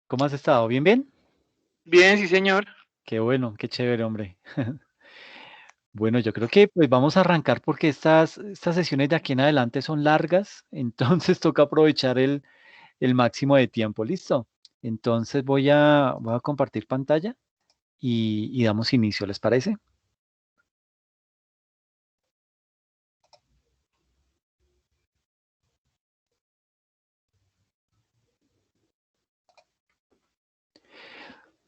¿Cómo has estado? ¿Bien, bien? Bien, sí, señor. Qué bueno, qué chévere, hombre. Bueno, yo creo que pues vamos a arrancar porque estas sesiones de aquí en adelante son largas, entonces toca aprovechar el máximo de tiempo, ¿listo? Entonces voy a compartir pantalla y damos inicio, ¿les parece?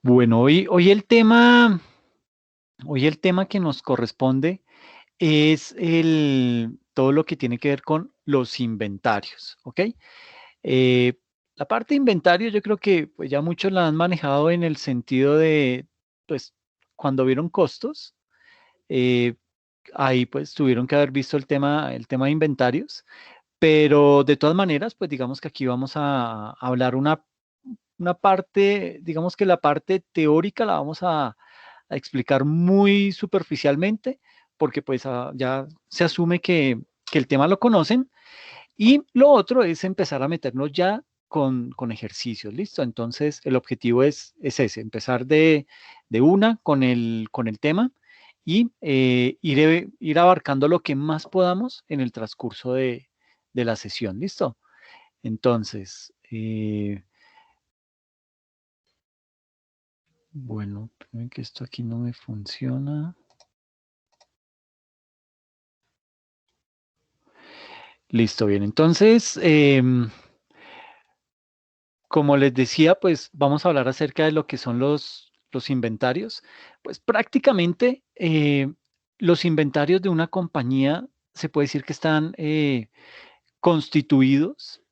Bueno, hoy el tema que nos corresponde es todo lo que tiene que ver con los inventarios, ¿ok? Eh, la parte de inventario yo creo que pues, ya muchos la han manejado en el sentido de, pues, cuando vieron costos, eh, ahí pues tuvieron que haber visto el tema de inventarios, pero de todas maneras, pues digamos que aquí vamos a hablar una parte, digamos que la parte teórica la vamos a explicar muy superficialmente, porque pues ya se asume que el tema lo conocen y lo otro es empezar a meternos ya con ejercicios, ¿listo? Entonces, el objetivo es ese, empezar de una con el tema y ir abarcando lo que más podamos en el transcurso de la sesión, ¿listo? Entonces, bueno, espérame que esto aquí no me funciona. Listo, bien. Entonces, como les decía, pues vamos a hablar acerca de lo que son los inventarios. Pues prácticamente los inventarios de una compañía se puede decir que están constituidos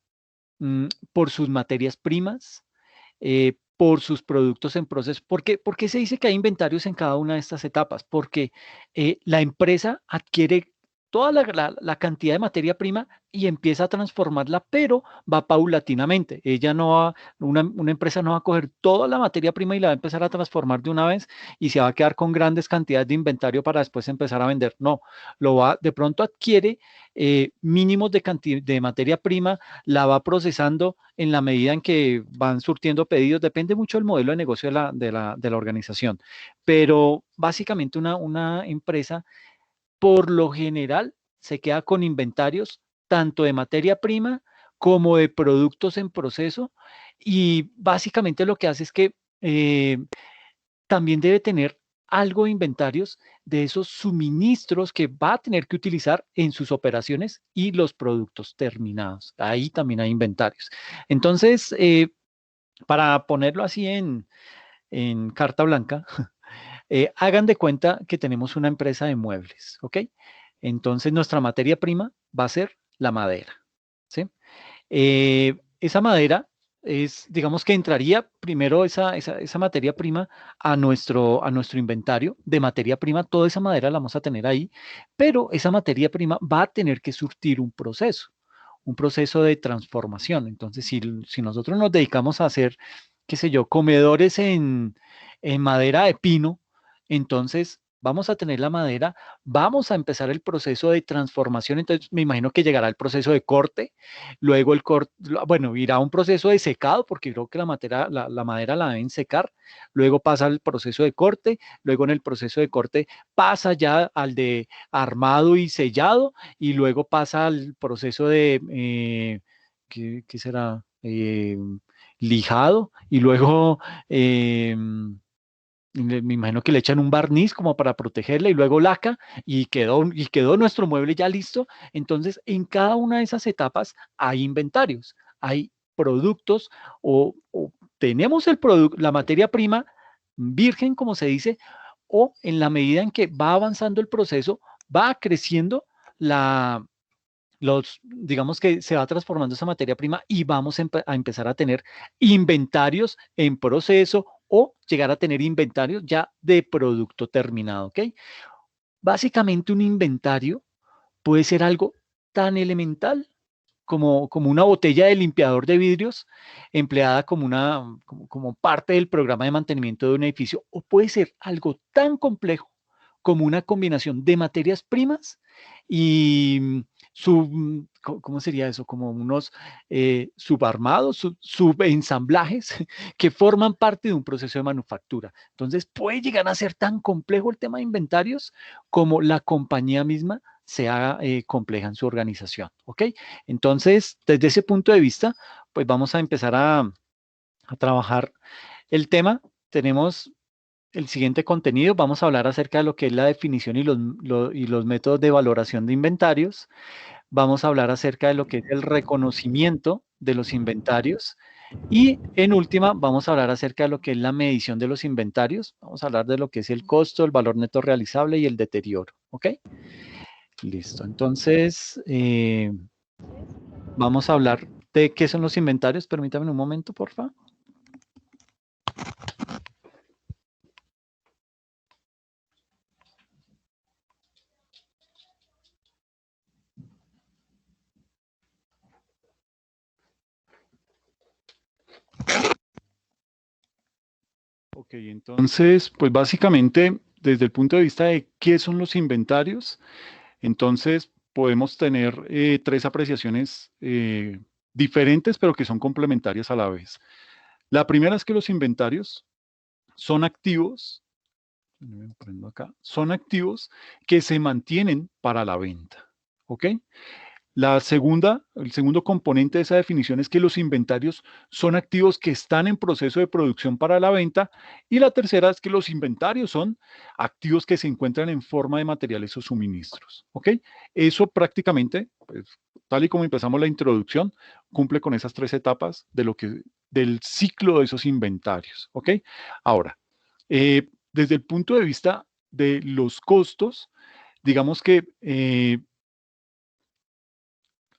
por sus materias primas, por sus productos en proceso. ¿Por qué se dice que hay inventarios en cada una de estas etapas? Porque la empresa adquiere toda la cantidad de materia prima y empieza a transformarla, pero va paulatinamente. Una empresa no va a coger toda la materia prima y la va a empezar a transformar de una vez y se va a quedar con grandes cantidades de inventario para después empezar a vender. No, de pronto adquiere mínimos de materia prima, la va procesando en la medida en que van surtiendo pedidos, depende mucho del modelo de negocio de la organización, pero básicamente una empresa por lo general se queda con inventarios tanto de materia prima como de productos en proceso y básicamente lo que hace es que también debe tener algo de inventarios de esos suministros que va a tener que utilizar en sus operaciones y los productos terminados. Ahí también hay inventarios. Entonces, para ponerlo así en carta blanca, hagan de cuenta que tenemos una empresa de muebles, ¿ok? Entonces, nuestra materia prima va a ser la madera, ¿sí? Esa madera digamos que entraría primero esa materia prima a nuestro inventario de materia prima. Toda esa madera la vamos a tener ahí, pero esa materia prima va a tener que surtir un proceso de transformación. Entonces, si nosotros nos dedicamos a hacer, qué sé yo, comedores en madera de pino, entonces vamos a tener la madera, vamos a empezar el proceso de transformación. Entonces, me imagino que llegará el proceso de corte. Luego bueno, irá a un proceso de secado, porque creo que la madera la deben secar. Luego pasa al proceso de corte. Luego en el proceso de corte pasa ya al de armado y sellado. Y luego pasa al proceso de, ¿qué será? Lijado. Y luego, me imagino que le echan un barniz como para protegerla y luego laca y quedó nuestro mueble ya listo. Entonces, en cada una de esas etapas hay inventarios, hay productos o tenemos la materia prima virgen, como se dice, o en la medida en que va avanzando el proceso, va creciendo digamos que se va transformando esa materia prima y vamos a empezar a tener inventarios en proceso o llegar a tener inventarios ya de producto terminado, ¿ok? Básicamente un inventario puede ser algo tan elemental como una botella de limpiador de vidrios empleada como parte del programa de mantenimiento de un edificio, o puede ser algo tan complejo como una combinación de materias primas y ¿cómo sería eso? Como unos subarmados, subensamblajes que forman parte de un proceso de manufactura. Entonces puede llegar a ser tan complejo el tema de inventarios como la compañía misma sea compleja en su organización, ¿ok? Entonces, desde ese punto de vista, pues vamos a empezar a trabajar el tema. Tenemos el siguiente contenido. Vamos a hablar acerca de lo que es la definición y los métodos de valoración de inventarios. Vamos a hablar acerca de lo que es el reconocimiento de los inventarios. Y en última, vamos a hablar acerca de lo que es la medición de los inventarios. Vamos a hablar de lo que es el costo, el valor neto realizable y el deterioro. ¿Ok? Listo. Entonces, vamos a hablar de qué son los inventarios. Permítame un momento, por favor. Ok, entonces, pues básicamente, desde el punto de vista de qué son los inventarios, entonces podemos tener tres apreciaciones diferentes, pero que son complementarias a la vez. La primera es que los inventarios son activos, me prendo acá, son activos que se mantienen para la venta. ¿Ok? El segundo componente de esa definición es que los inventarios son activos que están en proceso de producción para la venta. Y la tercera es que los inventarios son activos que se encuentran en forma de materiales o suministros. ¿Ok? Eso prácticamente, pues, tal y como empezamos la introducción, cumple con esas tres etapas del ciclo de esos inventarios. ¿Ok? Ahora, desde el punto de vista de los costos, digamos que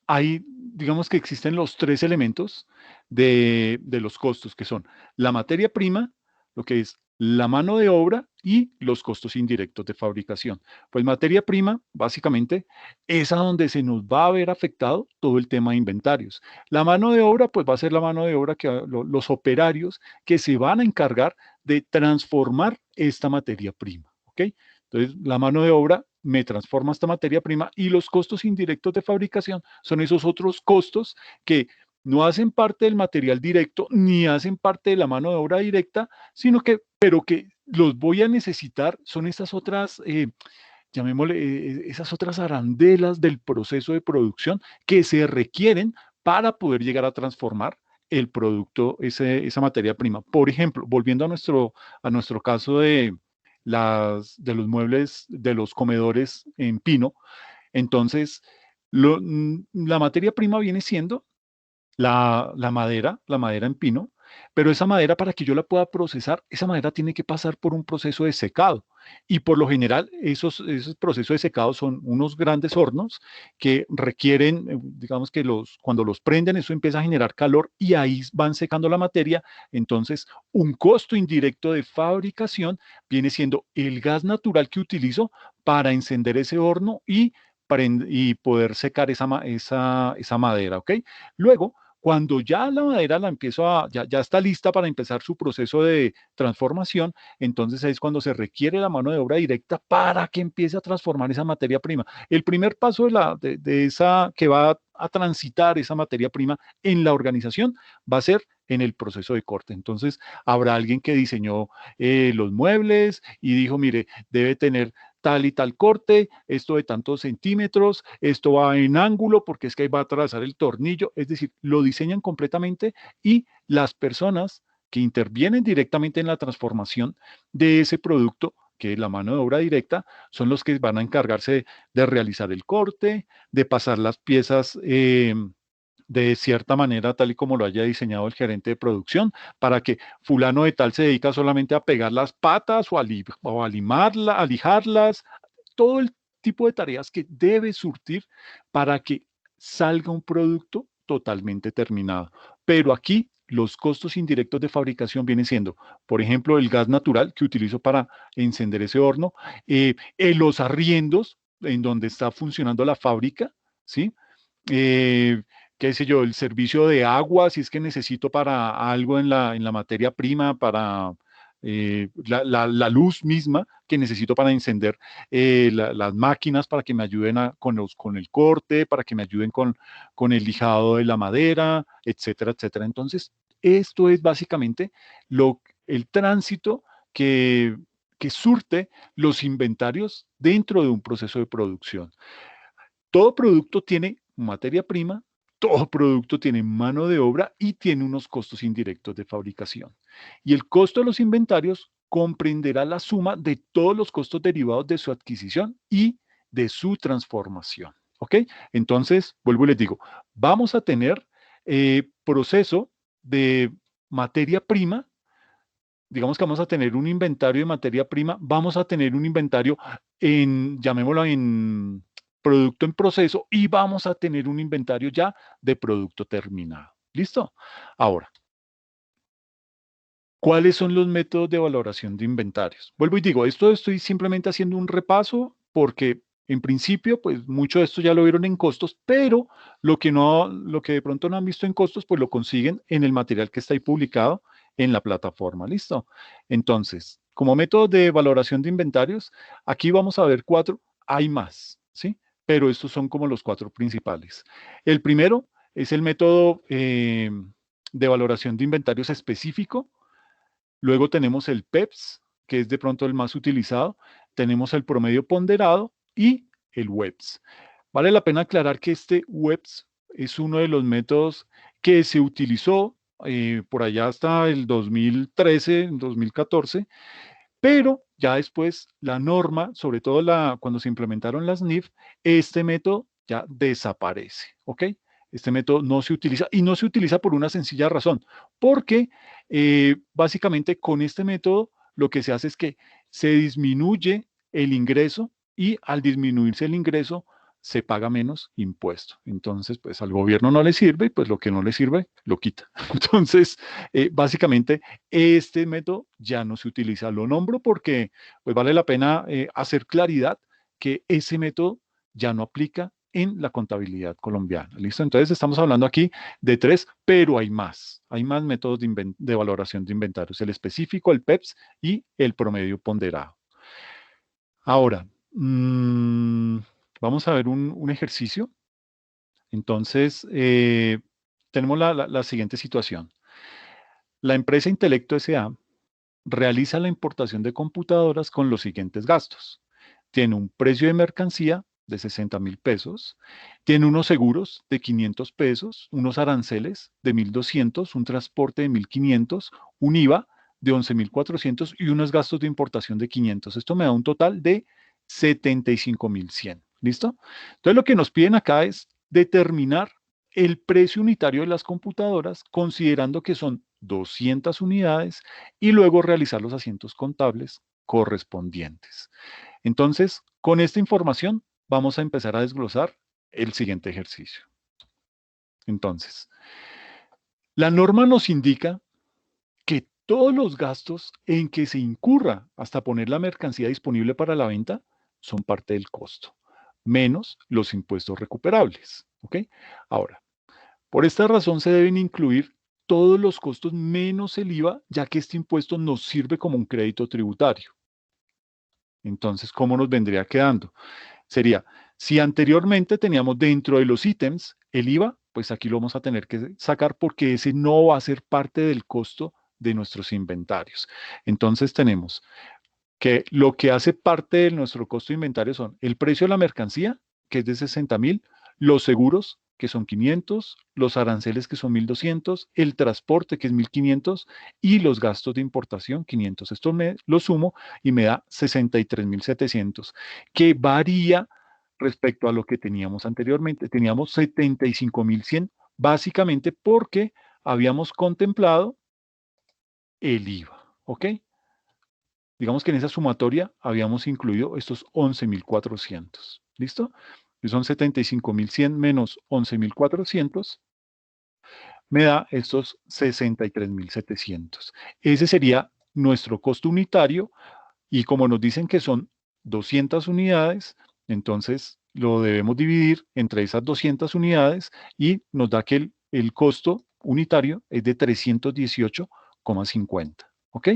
digamos que existen los tres elementos de los costos, que son la materia prima, lo que es la mano de obra y los costos indirectos de fabricación. Pues materia prima, básicamente, es a donde se nos va a ver afectado todo el tema de inventarios. La mano de obra, pues va a ser la mano de obra los operarios que se van a encargar de transformar esta materia prima, ¿ok? Entonces, la mano de obra me transforma esta materia prima y los costos indirectos de fabricación son esos otros costos que no hacen parte del material directo ni hacen parte de la mano de obra directa, pero que los voy a necesitar, son estas otras, llamémosle, esas otras arandelas del proceso de producción que se requieren para poder llegar a transformar el producto, esa materia prima. Por ejemplo, volviendo a nuestro caso de los muebles, de los comedores en pino, entonces la materia prima viene siendo la madera en pino, pero esa madera para que yo la pueda procesar, esa madera tiene que pasar por un proceso de secado. Y por lo general, esos procesos de secado son unos grandes hornos que requieren, digamos que cuando los prenden, eso empieza a generar calor y ahí van secando la materia. Entonces, un costo indirecto de fabricación viene siendo el gas natural que utilizo para encender ese horno y poder secar esa madera, ¿ok? Luego, cuando ya la madera ya está lista para empezar su proceso de transformación, entonces es cuando se requiere la mano de obra directa para que empiece a transformar esa materia prima. El primer paso de esa que va a transitar esa materia prima en la organización va a ser en el proceso de corte. Entonces, habrá alguien que diseñó los muebles y dijo, mire, debe tener tal y tal corte, esto de tantos centímetros, esto va en ángulo porque es que ahí va a atravesar el tornillo, es decir, lo diseñan completamente y las personas que intervienen directamente en la transformación de ese producto, que es la mano de obra directa, son los que van a encargarse de realizar el corte, de pasar las piezas de cierta manera, tal y como lo haya diseñado el gerente de producción, para que fulano de tal se dedica solamente a pegar las patas o a limarla, a lijarlas, todo el tipo de tareas que debe surtir para que salga un producto totalmente terminado. Pero aquí los costos indirectos de fabricación vienen siendo, por ejemplo, el gas natural que utilizo para encender ese horno, los arriendos en donde está funcionando la fábrica, ¿sí? Eh, qué sé yo, el servicio de agua, si es que necesito para algo en la materia prima, para la luz misma que necesito para encender las máquinas, para que me ayuden con el corte, para que me ayuden con el lijado de la madera, etcétera, etcétera. Entonces, esto es básicamente el tránsito que, que surte los inventarios dentro de un proceso de producción. Todo producto tiene materia prima, todo producto tiene mano de obra y tiene unos costos indirectos de fabricación. Y el costo de los inventarios comprenderá la suma de todos los costos derivados de su adquisición y de su transformación. ¿Ok? Entonces, vuelvo y les digo, vamos a tener proceso de materia prima. Digamos que vamos a tener un inventario de materia prima, vamos a tener un inventario llamémoslo en producto en proceso y vamos a tener un inventario ya de producto terminado. ¿Listo? Ahora, ¿cuáles son los métodos de valoración de inventarios? Vuelvo y digo, esto estoy simplemente haciendo un repaso porque en principio, pues mucho de esto ya lo vieron en costos, pero lo que de pronto no han visto en costos, pues lo consiguen en el material que está ahí publicado en la plataforma. ¿Listo? Entonces, como método de valoración de inventarios, aquí vamos a ver 4, hay más, ¿sí? Pero estos son como los 4 principales. El primero es el método de valoración de inventarios específico. Luego tenemos el PEPS, que es de pronto el más utilizado. Tenemos el promedio ponderado y el WEPS. Vale la pena aclarar que este WEPS es uno de los métodos que se utilizó por allá hasta el 2013, 2014, pero ya después la norma, sobre todo cuando se implementaron las NIF, este método ya desaparece, ¿ok? Este método no se utiliza y no se utiliza por una sencilla razón, porque básicamente con este método lo que se hace es que se disminuye el ingreso y al disminuirse el ingreso se paga menos impuesto. Entonces, pues al gobierno no le sirve y pues lo que no le sirve lo quita. Entonces, básicamente este método ya no se utiliza. Lo nombro porque pues vale la pena hacer claridad que ese método ya no aplica en la contabilidad colombiana. ¿Listo? Entonces estamos hablando aquí de 3, pero hay más. Hay más métodos de valoración de inventarios. El específico, el PEPS y el promedio ponderado. Ahora, vamos a ver un ejercicio. Entonces, tenemos la siguiente situación. La empresa Intelecto S.A. realiza la importación de computadoras con los siguientes gastos. Tiene un precio de mercancía de 60.000 pesos, tiene unos seguros de 500 pesos, unos aranceles de 1.200, un transporte de 1.500, un IVA de 11.400 y unos gastos de importación de 500. Esto me da un total de 75.100. ¿Listo? Entonces lo que nos piden acá es determinar el precio unitario de las computadoras considerando que son 200 unidades y luego realizar los asientos contables correspondientes. Entonces, con esta información vamos a empezar a desglosar el siguiente ejercicio. Entonces, la norma nos indica que todos los gastos en que se incurra hasta poner la mercancía disponible para la venta son parte del costo, menos los impuestos recuperables. ¿Ok? Ahora, por esta razón se deben incluir todos los costos menos el IVA, ya que este impuesto nos sirve como un crédito tributario. Entonces, ¿cómo nos vendría quedando? Sería, si anteriormente teníamos dentro de los ítems el IVA, pues aquí lo vamos a tener que sacar porque ese no va a ser parte del costo de nuestros inventarios. Entonces tenemos que lo que hace parte de nuestro costo de inventario son el precio de la mercancía, que es de 60.000, los seguros, que son 500, los aranceles, que son 1.200, el transporte, que es 1.500, y los gastos de importación, 500. Esto lo sumo y me da 63.700, que varía respecto a lo que teníamos anteriormente. Teníamos 75.100, básicamente porque habíamos contemplado el IVA, ¿ok? Digamos que en esa sumatoria habíamos incluido estos 11.400. ¿Listo? Que son 75.100 menos 11.400, me da estos 63.700. Ese sería nuestro costo unitario y como nos dicen que son 200 unidades, entonces lo debemos dividir entre esas 200 unidades y nos da que el costo unitario es de 318,50. ¿Ok?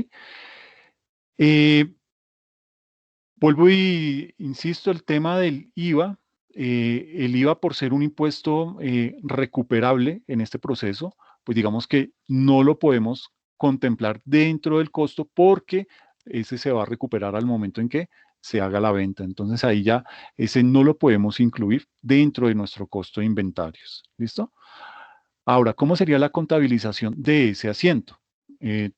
Vuelvo y insisto, el tema del IVA. El IVA, por ser un impuesto recuperable en este proceso, pues digamos que no lo podemos contemplar dentro del costo porque ese se va a recuperar al momento en que se haga la venta. Entonces ahí ya ese no lo podemos incluir dentro de nuestro costo de inventarios. ¿Listo? Ahora, ¿cómo sería la contabilización de ese asiento?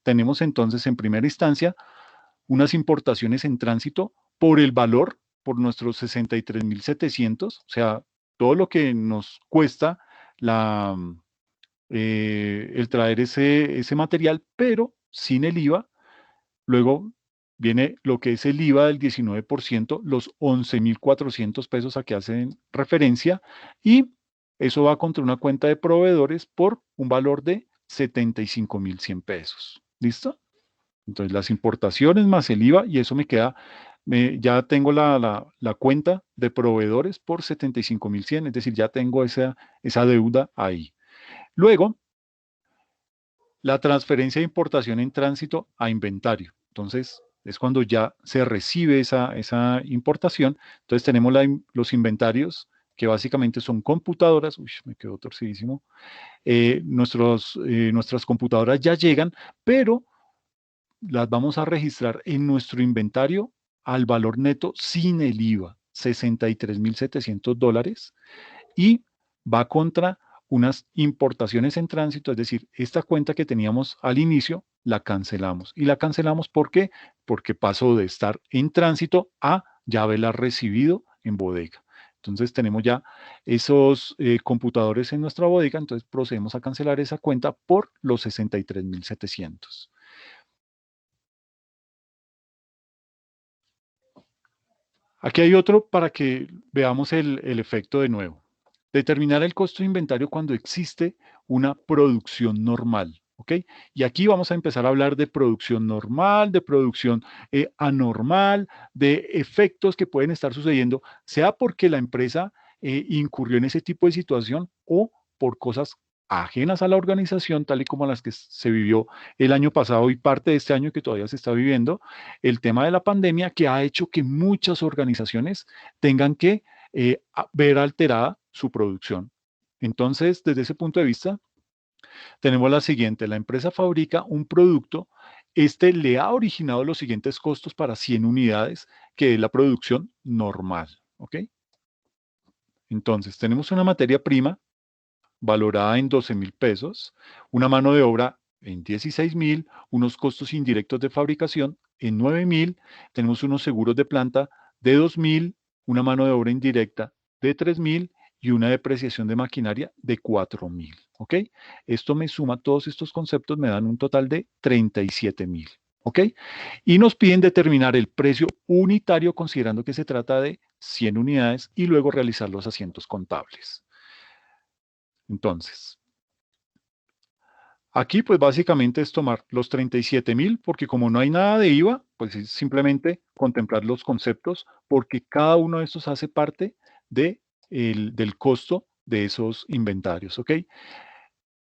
Tenemos entonces en primera instancia unas importaciones en tránsito por el valor, por nuestros 63.700, o sea, todo lo que nos cuesta la, el traer ese material, pero sin el IVA. Luego viene lo que es el IVA del 19%, los 11.400 pesos a que hacen referencia, y eso va contra una cuenta de proveedores por un valor de 75.100 pesos. ¿Listo? Entonces las importaciones más el IVA, y eso me queda, ya tengo la cuenta de proveedores por 75.100, es decir, ya tengo esa deuda ahí. Luego, la transferencia de importación en tránsito a inventario. Entonces, es cuando ya se recibe esa importación. Entonces, tenemos los inventarios, que básicamente son computadoras. Uy, me quedó torcidísimo. Nuestras computadoras ya llegan, pero las vamos a registrar en nuestro inventario al valor neto sin el IVA, $63.700, y va contra unas importaciones en tránsito, es decir, esta cuenta que teníamos al inicio la cancelamos. ¿Y la cancelamos por qué? Porque pasó de estar en tránsito a ya haberla recibido en bodega. Entonces tenemos ya esos computadores en nuestra bodega, entonces procedemos a cancelar esa cuenta por los 63.700. Aquí hay otro para que veamos el efecto de nuevo. Determinar el costo de inventario cuando existe una producción normal. ¿Ok? Y aquí vamos a empezar a hablar de producción normal, de producción anormal, de efectos que pueden estar sucediendo, sea porque la empresa incurrió en ese tipo de situación o por cosas ajenas a la organización, tal y como las que se vivió el año pasado y parte de este año que todavía se está viviendo, el tema de la pandemia que ha hecho que muchas organizaciones tengan que ver alterada su producción. Entonces, desde ese punto de vista, tenemos la siguiente: la empresa fabrica un producto, este le ha originado los siguientes costos para 100 unidades, que es la producción normal. ¿Ok? Entonces, tenemos una materia prima valorada en 12.000 pesos, una mano de obra en 16.000, unos costos indirectos de fabricación en 9.000, tenemos unos seguros de planta de 2.000, una mano de obra indirecta de 3.000 y una depreciación de maquinaria de 4.000. ¿Ok? Esto me suma, todos estos conceptos me dan un total de 37.000. ¿Ok? Y nos piden determinar el precio unitario considerando que se trata de 100 unidades y luego realizar los asientos contables. Entonces, aquí pues básicamente es tomar los 37.000, porque como no hay nada de IVA, pues es simplemente contemplar los conceptos, porque cada uno de estos hace parte del costo de esos inventarios, ¿ok?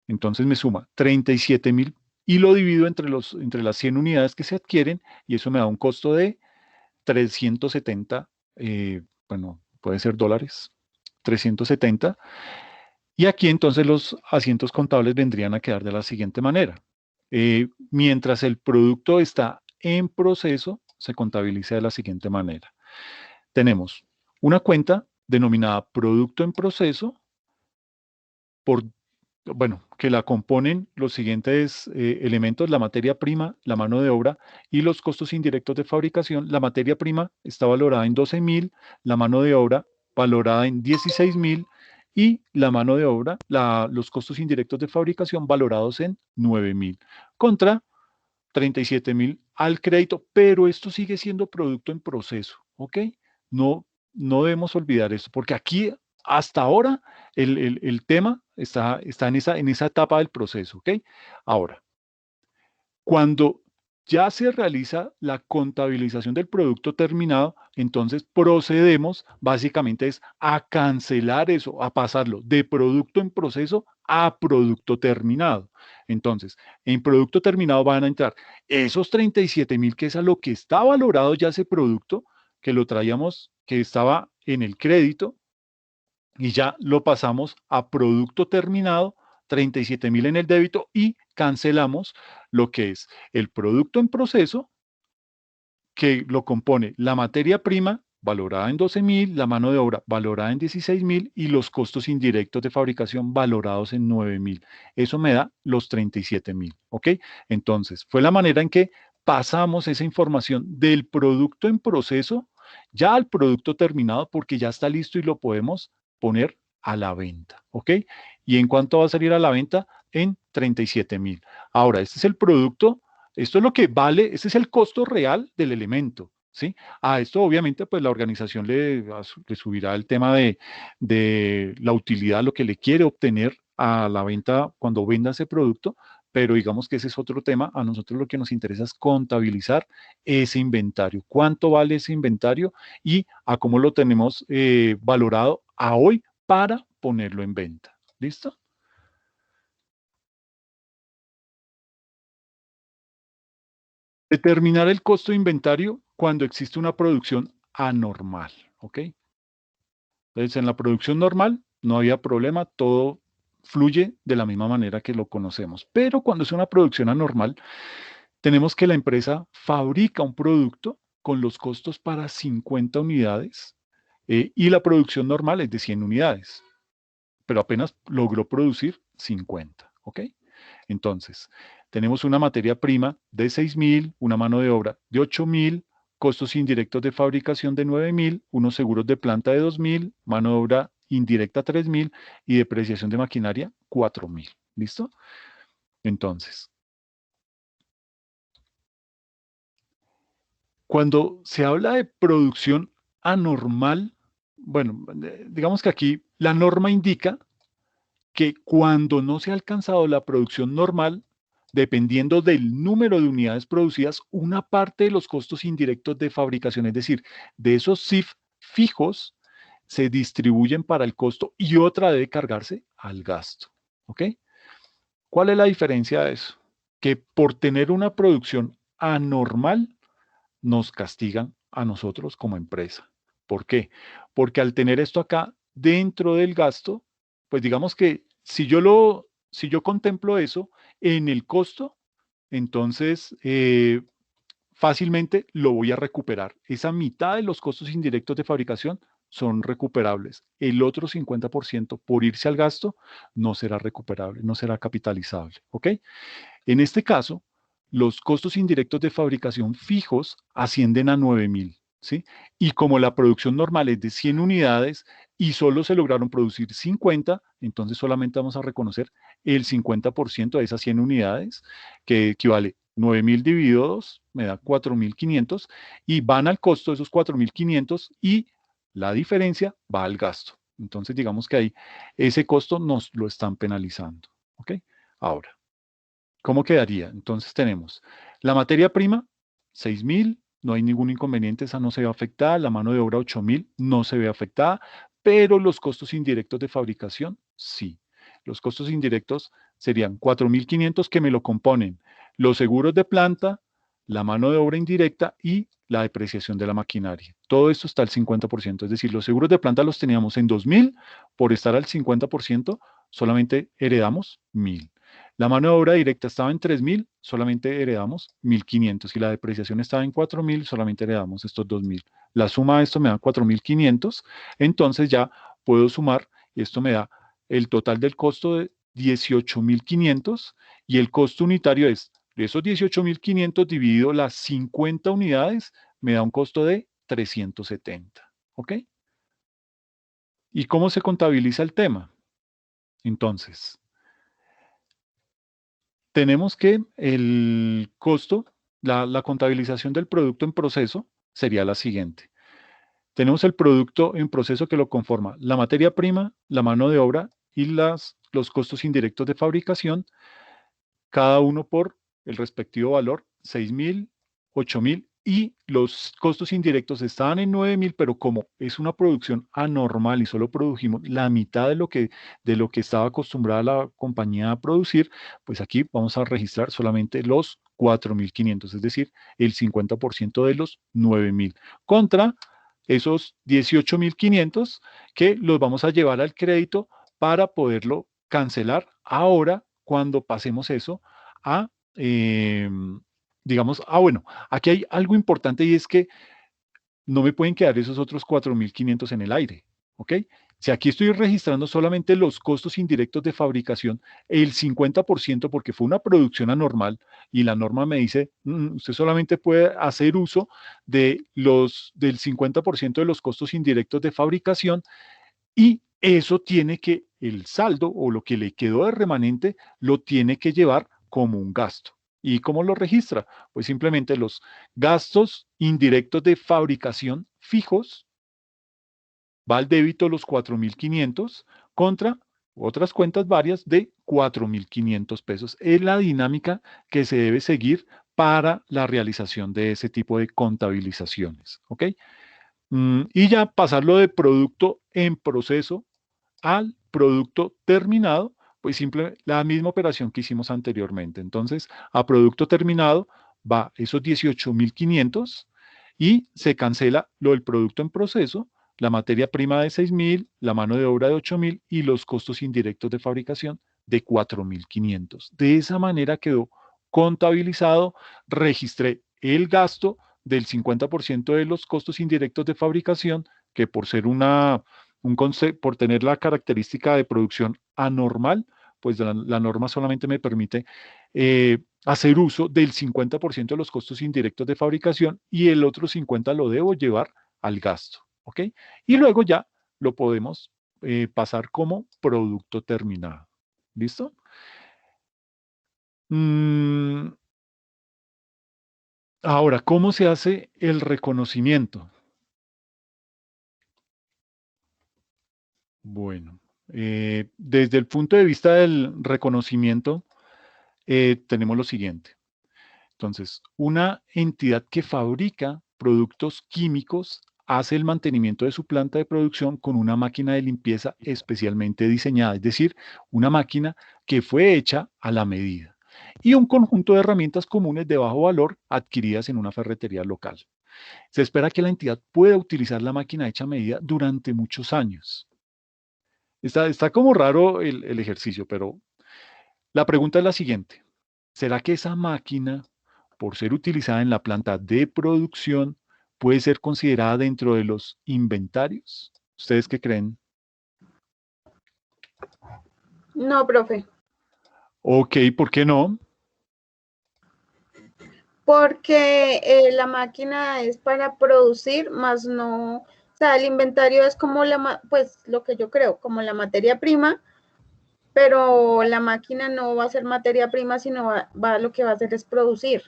Entonces me suma 37.000 y lo divido entre las 100 unidades que se adquieren, y eso me da un costo de 370, bueno, puede ser dólares, 370. Y aquí entonces los asientos contables vendrían a quedar de la siguiente manera. Mientras el producto está en proceso, se contabiliza de la siguiente manera. Tenemos una cuenta denominada producto en proceso, bueno, que la componen los siguientes elementos: la materia prima, la mano de obra y los costos indirectos de fabricación. La materia prima está valorada en 12.000, la mano de obra valorada en 16.000 y la mano de obra, los costos indirectos de fabricación valorados en 9.000, contra 37.000 al crédito, pero esto sigue siendo producto en proceso, ¿ok? No, no debemos olvidar esto, porque aquí hasta ahora el tema está en esa etapa del proceso, ¿ok? Ahora, cuando ya se realiza la contabilización del producto terminado, entonces procedemos básicamente es a cancelar eso, a pasarlo de producto en proceso a producto terminado. Entonces, en producto terminado van a entrar esos 37.000, que es a lo que está valorado ya ese producto, que lo traíamos, que estaba en el crédito, y ya lo pasamos a producto terminado, 37.000 en el débito, y cancelamos lo que es el producto en proceso, que lo compone la materia prima valorada en 12.000, la mano de obra valorada en 16.000 y los costos indirectos de fabricación valorados en 9.000. Eso me da los 37.000, ¿ok? Entonces, fue la manera en que pasamos esa información del producto en proceso ya al producto terminado, porque ya está listo y lo podemos poner a la venta, ¿ok? ¿Y en cuánto va a salir a la venta? En 37.000. Ahora, este es el producto. Esto es lo que vale, este es el costo real del elemento, ¿sí? A esto obviamente pues la organización le subirá el tema de la utilidad, lo que le quiere obtener a la venta cuando venda ese producto, pero digamos que ese es otro tema. A nosotros lo que nos interesa es contabilizar ese inventario, cuánto vale ese inventario y a cómo lo tenemos valorado a hoy para ponerlo en venta. ¿Listo? Determinar el costo de inventario cuando existe una producción anormal, ¿ok? Entonces, en la producción normal no había problema, todo fluye de la misma manera que lo conocemos. Pero cuando es una producción anormal, tenemos que la empresa fabrica un producto con los costos para 50 unidades y la producción normal es de 100 unidades, pero apenas logró producir 50, ¿ok? Entonces, tenemos una materia prima de 6.000, una mano de obra de 8.000, costos indirectos de fabricación de 9.000, unos seguros de planta de 2.000, mano de obra indirecta 3.000 y depreciación de maquinaria 4.000. ¿Listo? Entonces, cuando se habla de producción anormal, bueno, digamos que aquí la norma indica que cuando no se ha alcanzado la producción normal, dependiendo del número de unidades producidas, una parte de los costos indirectos de fabricación, es decir, de esos CIF fijos, se distribuyen para el costo y otra debe cargarse al gasto. ¿Ok? ¿Cuál es la diferencia de eso? Que por tener una producción anormal, nos castigan a nosotros como empresa. ¿Por qué? Porque al tener esto acá dentro del gasto, pues digamos que si yo contemplo eso en el costo, entonces fácilmente lo voy a recuperar. Esa mitad de los costos indirectos de fabricación son recuperables. El otro 50% por irse al gasto no será recuperable, no será capitalizable. ¿Ok? En este caso, los costos indirectos de fabricación fijos ascienden a 9.000, ¿sí? Y como la producción normal es de 100 unidades y solo se lograron producir 50, entonces solamente vamos a reconocer el 50% de esas 100 unidades, que equivale 9.000 dividido 2, me da 4.500, y van al costo de esos 4.500 y la diferencia va al gasto. Entonces digamos que ahí ese costo nos lo están penalizando, ¿ok? Ahora. ¿Cómo quedaría? Entonces tenemos la materia prima, 6.000, no hay ningún inconveniente, esa no se ve afectada, la mano de obra 8.000 no se ve afectada, pero los costos indirectos de fabricación, sí. Los costos indirectos serían 4.500 que me lo componen los seguros de planta, la mano de obra indirecta y la depreciación de la maquinaria. Todo esto está al 50%, es decir, los seguros de planta los teníamos en 2.000, por estar al 50% solamente heredamos 1.000. La mano de obra directa estaba en 3.000, solamente heredamos 1.500 y la depreciación estaba en 4.000, solamente heredamos estos 2.000. La suma de esto me da 4.500, entonces ya puedo sumar y esto me da el total del costo de 18.500 y el costo unitario es de esos 18.500 dividido las 50 unidades, me da un costo de 370. ¿Ok? ¿Y cómo se contabiliza el tema? Entonces, tenemos que el costo, la contabilización del producto en proceso sería la siguiente. Tenemos el producto en proceso que lo conforma la materia prima, la mano de obra y los costos indirectos de fabricación, cada uno por el respectivo valor 6.000, 8.000 y los costos indirectos estaban en 9.000, pero como es una producción anormal y solo produjimos la mitad de lo que estaba acostumbrada la compañía a producir, pues aquí vamos a registrar solamente los 4.500, es decir, el 50% de los 9.000, contra esos 18.500 que los vamos a llevar al crédito para poderlo cancelar ahora cuando pasemos eso a, digamos, bueno, aquí hay algo importante y es que no me pueden quedar esos otros 4.500 en el aire, ¿ok? Si aquí estoy registrando solamente los costos indirectos de fabricación, el 50% porque fue una producción anormal y la norma me dice, usted solamente puede hacer uso del 50% de los costos indirectos de fabricación y eso tiene que, el saldo o lo que le quedó de remanente, lo tiene que llevar como un gasto. ¿Y cómo lo registra? Pues simplemente los gastos indirectos de fabricación fijos, va al débito los 4.500 contra otras cuentas varias de 4.500 pesos. Es la dinámica que se debe seguir para la realización de ese tipo de contabilizaciones. ¿Ok? Y ya pasarlo de producto en proceso al producto terminado, pues simplemente la misma operación que hicimos anteriormente. Entonces, a producto terminado va esos 18.500 y se cancela lo del producto en proceso, la materia prima de 6.000, la mano de obra de 8.000 y los costos indirectos de fabricación de 4.500. De esa manera quedó contabilizado, registré el gasto del 50% de los costos indirectos de fabricación, que por ser por tener la característica de producción anormal, pues la norma solamente me permite hacer uso del 50% de los costos indirectos de fabricación y el otro 50% lo debo llevar al gasto, ¿ok? Y luego ya lo podemos pasar como producto terminado. ¿Listo? Ahora, ¿cómo se hace el reconocimiento? Bueno, desde el punto de vista del reconocimiento, tenemos lo siguiente. Entonces, una entidad que fabrica productos químicos hace el mantenimiento de su planta de producción con una máquina de limpieza especialmente diseñada, es decir, una máquina que fue hecha a la medida, y un conjunto de herramientas comunes de bajo valor adquiridas en una ferretería local. Se espera que la entidad pueda utilizar la máquina hecha a medida durante muchos años. Está como raro el ejercicio, pero la pregunta es la siguiente. ¿Será que esa máquina, por ser utilizada en la planta de producción, puede ser considerada dentro de los inventarios? ¿Ustedes qué creen? No, profe. Ok, ¿por qué no? Porque la máquina es para producir, más no, o sea, el inventario es como pues lo que yo creo, como la materia prima, pero la máquina no va a ser materia prima, sino lo que va a hacer es producir.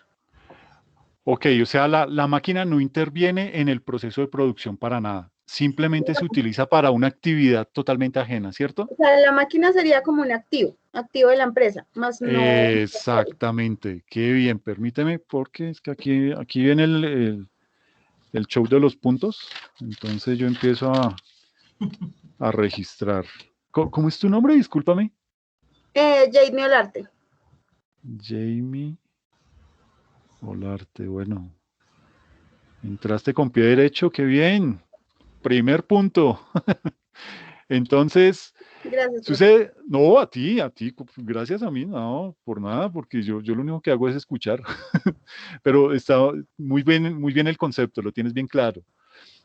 Ok, o sea, la máquina no interviene en el proceso de producción para nada. Simplemente se utiliza para una actividad totalmente ajena, ¿cierto? O sea, la máquina sería como un activo de la empresa, más no. Exactamente, qué bien. Permíteme, porque es que aquí viene el show de los puntos. Entonces yo empiezo a registrar. ¿Cómo es tu nombre? Discúlpame. Jamie Olarte. Jamie Olarte, bueno. Entraste con pie derecho, qué bien. Primer punto. Entonces, Gracias, profe. sucede, no, a ti, gracias a mí, no, por nada, porque yo lo único que hago es escuchar. Pero está muy bien el concepto, lo tienes bien claro.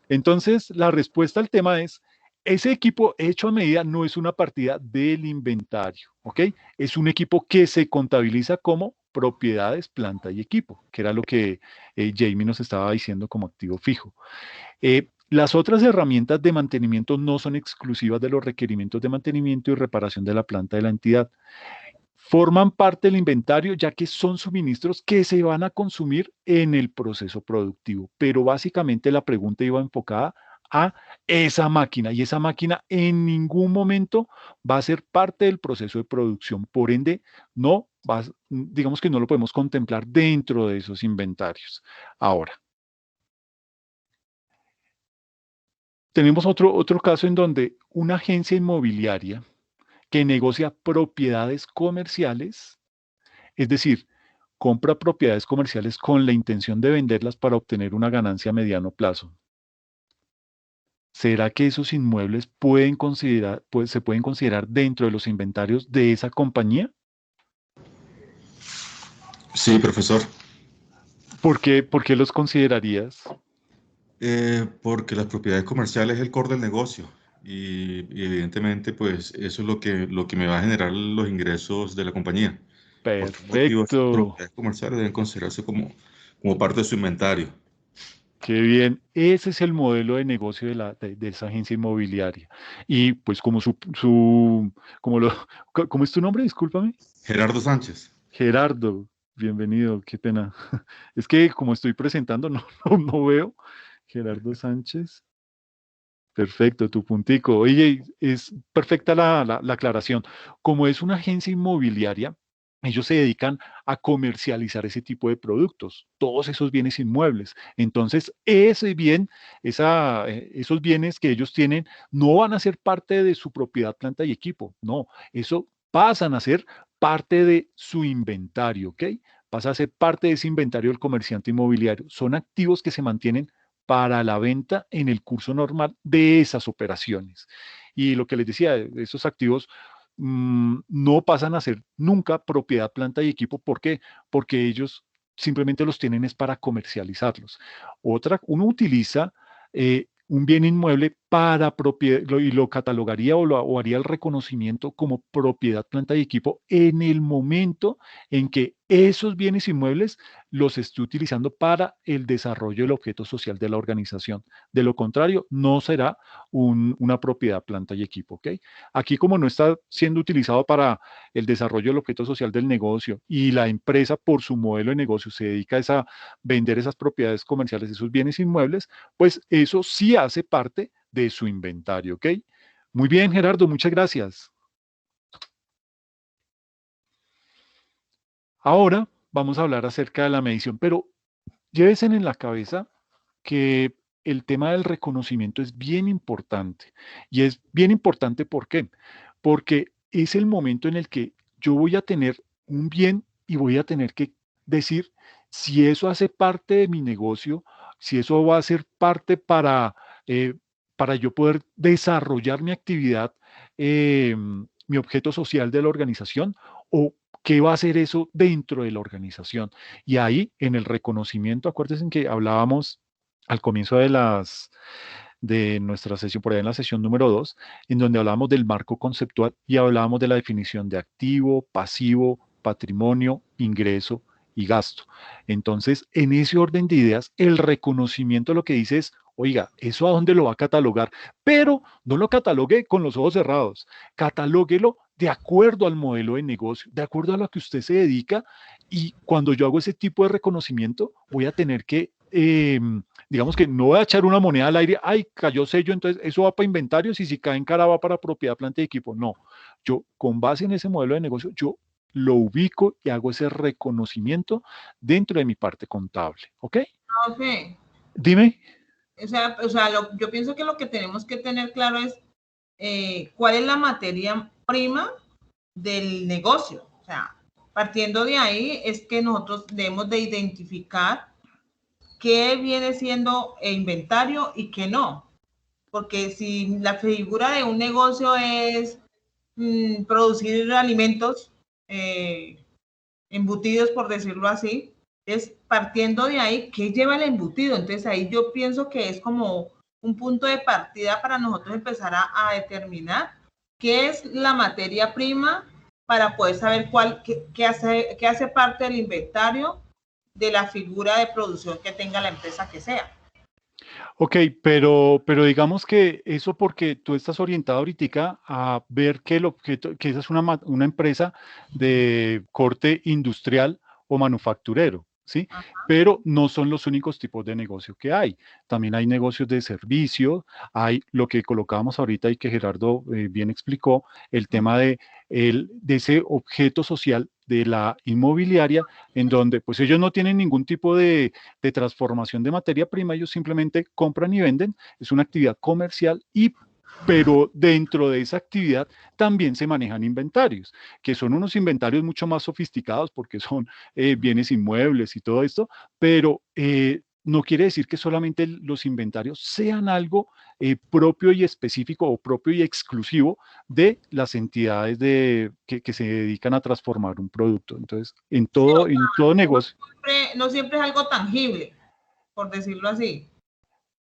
Entonces, la respuesta al tema es, ese equipo hecho a medida no es una partida del inventario, ¿ok? Es un equipo que se contabiliza como propiedades, planta y equipo, que era lo que Jamie nos estaba diciendo como activo fijo. Las otras herramientas de mantenimiento no son exclusivas de los requerimientos de mantenimiento y reparación de la planta de la entidad. Forman parte del inventario ya que son suministros que se van a consumir en el proceso productivo. Pero básicamente la pregunta iba enfocada a esa máquina, y esa máquina en ningún momento va a ser parte del proceso de producción. Por ende, no va, digamos que no lo podemos contemplar dentro de esos inventarios. Ahora, tenemos otro caso en donde una agencia inmobiliaria que negocia propiedades comerciales, es decir, compra propiedades comerciales con la intención de venderlas para obtener una ganancia a mediano plazo. ¿Será que esos inmuebles se pueden considerar dentro de los inventarios de esa compañía? Sí, profesor. Por qué los considerarías? Porque las propiedades comerciales es el core del negocio y evidentemente pues eso es lo que me va a generar los ingresos de la compañía. Por tal motivo, esas Perfecto. propiedades comerciales deben considerarse como parte de su inventario. Qué bien. Ese es el modelo de negocio de esa agencia inmobiliaria. Y pues ¿cómo es tu nombre? Discúlpame. Gerardo Sánchez. Gerardo, bienvenido, qué pena. Es que como estoy presentando, no veo. Gerardo Sánchez. Perfecto, tu puntico. Oye, es perfecta la aclaración. Como es una agencia inmobiliaria, ellos se dedican a comercializar ese tipo de productos, todos esos bienes inmuebles. Entonces, esos bienes que ellos tienen no van a ser parte de su propiedad, planta y equipo. No, eso pasan a ser parte de su inventario, ¿ok? Pasa a ser parte de ese inventario del comerciante inmobiliario. Son activos que se mantienen para la venta en el curso normal de esas operaciones. Y lo que les decía, esos activos no pasan a ser nunca propiedad, planta y equipo. ¿Por qué? Porque ellos simplemente los tienen es para comercializarlos. Uno utiliza un bien inmueble para propiedad y lo catalogaría o haría el reconocimiento como propiedad, planta y equipo en el momento en que esos bienes inmuebles los esté utilizando para el desarrollo del objeto social de la organización. De lo contrario, no será una propiedad, planta y equipo, ¿ok? Aquí, como no está siendo utilizado para el desarrollo del objeto social del negocio y la empresa por su modelo de negocio se dedica a vender esas propiedades comerciales, esos bienes inmuebles, pues eso sí hace parte de su inventario, ¿ok? Muy bien, Gerardo, muchas gracias. Ahora vamos a hablar acerca de la medición, pero llévense en la cabeza que el tema del reconocimiento es bien importante. Y es bien importante, ¿por qué? Porque es el momento en el que yo voy a tener un bien y voy a tener que decir si eso hace parte de mi negocio, si eso va a ser parte para yo poder desarrollar mi actividad, mi objeto social de la organización, o qué va a hacer eso dentro de la organización. Y ahí, en el reconocimiento, acuérdense en que hablábamos al comienzo de nuestra sesión, por ahí en la sesión número 2, en donde hablábamos del marco conceptual y hablábamos de la definición de activo, pasivo, patrimonio, ingreso y gasto. Entonces, en ese orden de ideas, el reconocimiento lo que dice es, oiga, ¿eso a dónde lo va a catalogar? Pero no lo catalogue con los ojos cerrados, catalóguelo de acuerdo al modelo de negocio, de acuerdo a lo que usted se dedica, y cuando yo hago ese tipo de reconocimiento, voy a tener que digamos que no voy a echar una moneda al aire, ay, cayó sello, entonces eso va para inventarios y si cae en cara va para propiedad, planta y equipo. No, yo con base en ese modelo de negocio, yo lo ubico y hago ese reconocimiento dentro de mi parte contable, ¿ok? Profe, Dime. yo pienso que lo que tenemos que tener claro es cuál es la materia prima del negocio. O sea, partiendo de ahí es que nosotros debemos de identificar qué viene siendo inventario y qué no. Porque si la figura de un negocio es producir alimentos embutidos, por decirlo así, es partiendo de ahí, ¿qué lleva el embutido? Entonces ahí yo pienso que es como un punto de partida para nosotros empezar a determinar qué es la materia prima para poder saber qué hace parte del inventario de la figura de producción que tenga la empresa que sea. Ok, pero digamos que eso porque tú estás orientado ahorita a ver que esa es una empresa de corte industrial o manufacturero, ¿sí? Ajá. Pero no son los únicos tipos de negocio que hay. También hay negocios de servicio, hay lo que colocábamos ahorita y que Gerardo bien explicó, el tema de ese objeto social de la inmobiliaria, en donde pues ellos no tienen ningún tipo de transformación de materia prima, ellos simplemente compran y venden, es una actividad comercial pero dentro de esa actividad también se manejan inventarios, que son unos inventarios mucho más sofisticados porque son bienes inmuebles y todo esto, pero no quiere decir que solamente los inventarios sean algo propio y específico o propio y exclusivo de las entidades que se dedican a transformar un producto. Entonces, en todo negocio. No siempre es algo tangible, por decirlo así.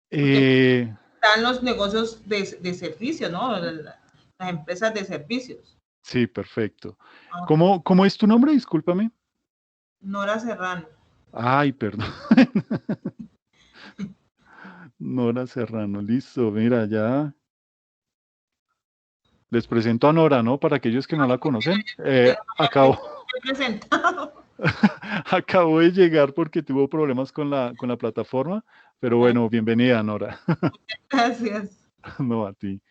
Eh, Están los negocios de servicios, ¿no? Las empresas de servicios. sí, perfecto. Ah, ¿Cómo es tu nombre? Discúlpame. Nora Serrano. Ay, perdón. Nora Serrano, listo. Mira, ya les presento a Nora, ¿no? Para aquellos que no la conocen. Acabo de llegar porque tuvo problemas con la plataforma, pero bueno, bienvenida, Nora. Gracias. No, a ti.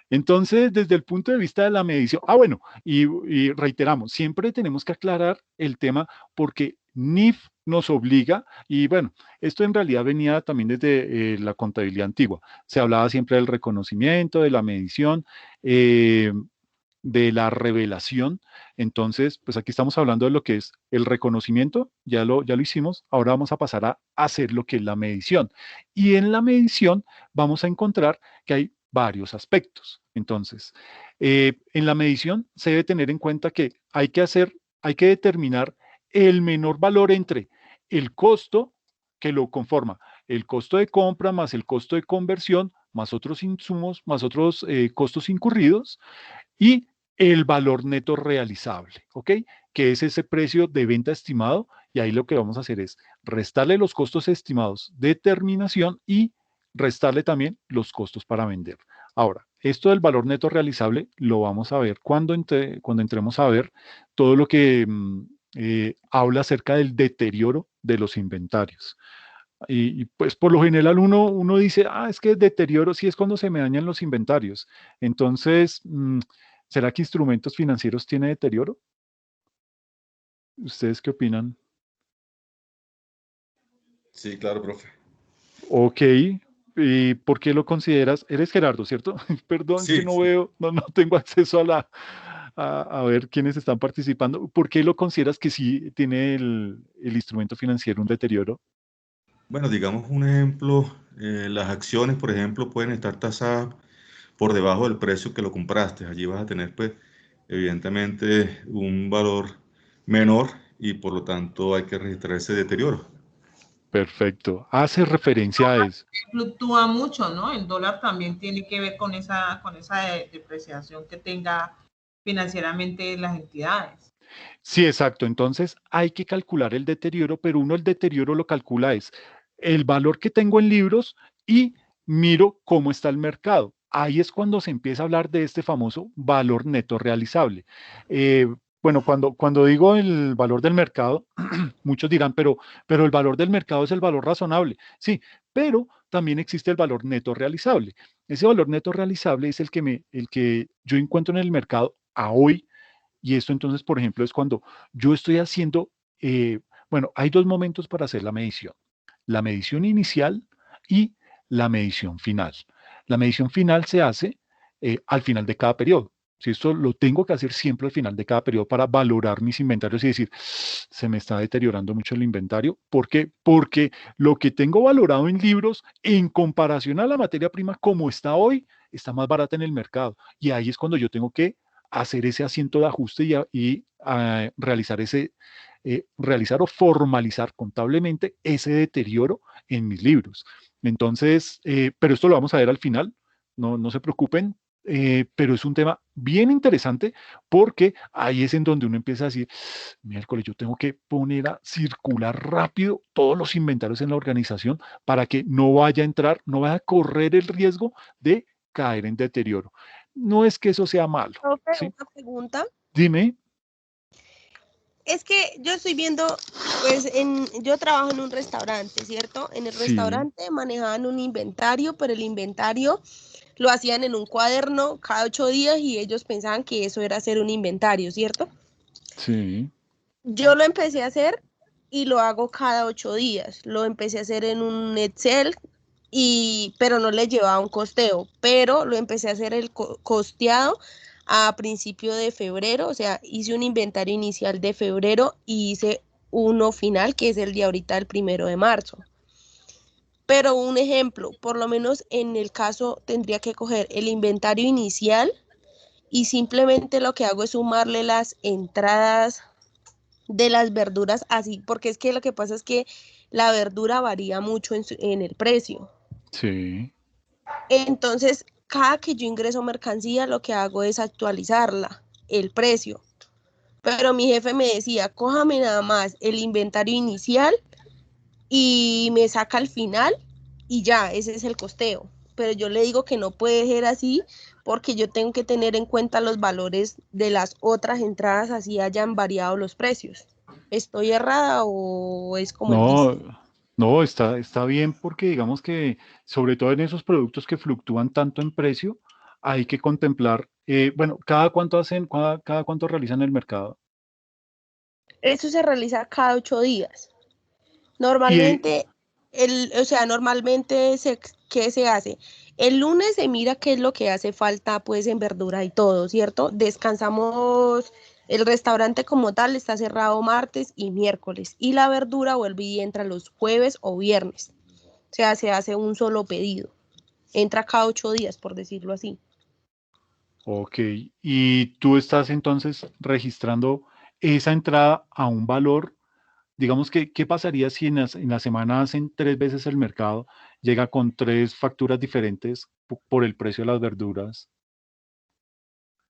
Entonces, desde el punto de vista de la medición, bueno, y reiteramos, siempre tenemos que aclarar el tema porque NIF nos obliga, y bueno, esto en realidad venía también desde la contabilidad antigua. Se hablaba siempre del reconocimiento, de la medición, de la revelación. Entonces, pues aquí estamos hablando de lo que es el reconocimiento, ya lo hicimos, ahora vamos a pasar a hacer lo que es la medición. Y en la medición vamos a encontrar que hay varios aspectos. Entonces, en la medición se debe tener en cuenta que hay que determinar el menor valor entre el costo que lo conforma, el costo de compra más el costo de conversión, más otros insumos, más otros costos incurridos y el valor neto realizable, ¿ok? Que es ese precio de venta estimado y ahí lo que vamos a hacer es restarle los costos estimados de terminación y restarle también los costos para vender. Ahora, esto del valor neto realizable lo vamos a ver cuando entremos a ver todo lo que habla acerca del deterioro de los inventarios. Pues por lo general uno dice, es que deterioro sí es cuando se me dañan los inventarios. Entonces, ¿será que instrumentos financieros tiene deterioro? ¿Ustedes qué opinan? Sí, claro, profe. Ok, ¿y por qué lo consideras? Eres Gerardo, ¿cierto? Perdón, es que Sí, no veo, no tengo acceso a ver quiénes están participando. ¿Por qué lo consideras que sí tiene el instrumento financiero un deterioro? bueno, digamos un ejemplo, las acciones, por ejemplo, pueden estar tasadas por debajo del precio que lo compraste. Allí vas a tener, pues, evidentemente, un valor menor y por lo tanto hay que registrar ese deterioro. Perfecto. Hace referencia a eso. Fluctúa mucho, ¿no? El dólar también tiene que ver con esa depreciación que tenga financieramente las entidades. Sí, exacto. Entonces hay que calcular el deterioro, pero uno el deterioro lo calcula es el valor que tengo en libros y miro cómo está el mercado. Ahí es cuando se empieza a hablar de este famoso valor neto realizable. Bueno, cuando digo el valor del mercado, muchos dirán, pero el valor del mercado es el valor razonable. Sí, pero también existe el valor neto realizable. Ese valor neto realizable es el que yo encuentro en el mercado a hoy. Y esto entonces, por ejemplo, es cuando yo estoy haciendo, bueno, hay dos momentos para hacer la medición. La medición inicial y la medición final. La medición final se hace al final de cada periodo. Si esto lo tengo que hacer siempre al final de cada periodo para valorar mis inventarios y decir, se me está deteriorando mucho el inventario. ¿Por qué? Porque lo que tengo valorado en libros en comparación a la materia prima como está hoy, está más barata en el mercado. Y ahí es cuando yo tengo que hacer ese asiento de ajuste y realizar o formalizar contablemente ese deterioro en mis libros. Entonces, pero esto lo vamos a ver al final, no se preocupen, pero es un tema bien interesante porque ahí es en donde uno empieza a decir, miércoles, yo tengo que poner a circular rápido todos los inventarios en la organización para que no vaya a entrar, no vaya a correr el riesgo de caer en deterioro. No es que eso sea malo. Profe, ¿sí? una pregunta. Dime. Es que yo estoy viendo, pues yo trabajo en un restaurante, ¿cierto? En el Sí. restaurante manejaban un inventario, pero el inventario lo hacían en un cuaderno cada 8 días y ellos pensaban que eso era hacer un inventario, ¿cierto? Sí. Yo lo empecé a hacer y lo hago cada 8 días. Lo empecé a hacer en un Excel, pero no le llevaba un costeo, pero lo empecé a hacer el costeado a principio de febrero, o sea, hice un inventario inicial de febrero y hice uno final, que es el de ahorita, el 1 de marzo. Pero un ejemplo, por lo menos en el caso tendría que coger el inventario inicial y simplemente lo que hago es sumarle las entradas de las verduras así, porque es que lo que pasa es que la verdura varía mucho en el precio. Sí. Entonces, cada que yo ingreso mercancía, lo que hago es actualizarla, el precio. Pero mi jefe me decía, cójame nada más el inventario inicial y me saca al final y ya, ese es el costeo. Pero yo le digo que no puede ser así porque yo tengo que tener en cuenta los valores de las otras entradas, así hayan variado los precios. ¿Estoy errada o es como él dice? No, está bien porque digamos que sobre todo en esos productos que fluctúan tanto en precio, hay que contemplar, bueno, cada cuánto realizan el mercado. Eso se realiza cada 8 días. Y Normalmente, ¿qué se hace? El lunes se mira qué es lo que hace falta, pues, en verdura y todo, ¿cierto? Descansamos, el restaurante como tal está cerrado martes y miércoles, y la verdura vuelve y entra los jueves o viernes. O sea, se hace un solo pedido. Entra cada 8 días, por decirlo así. ok, y tú estás entonces registrando esa entrada a un valor, digamos que, ¿qué pasaría si en la semana hacen 3 veces el mercado, llega con 3 facturas diferentes por el precio de las verduras?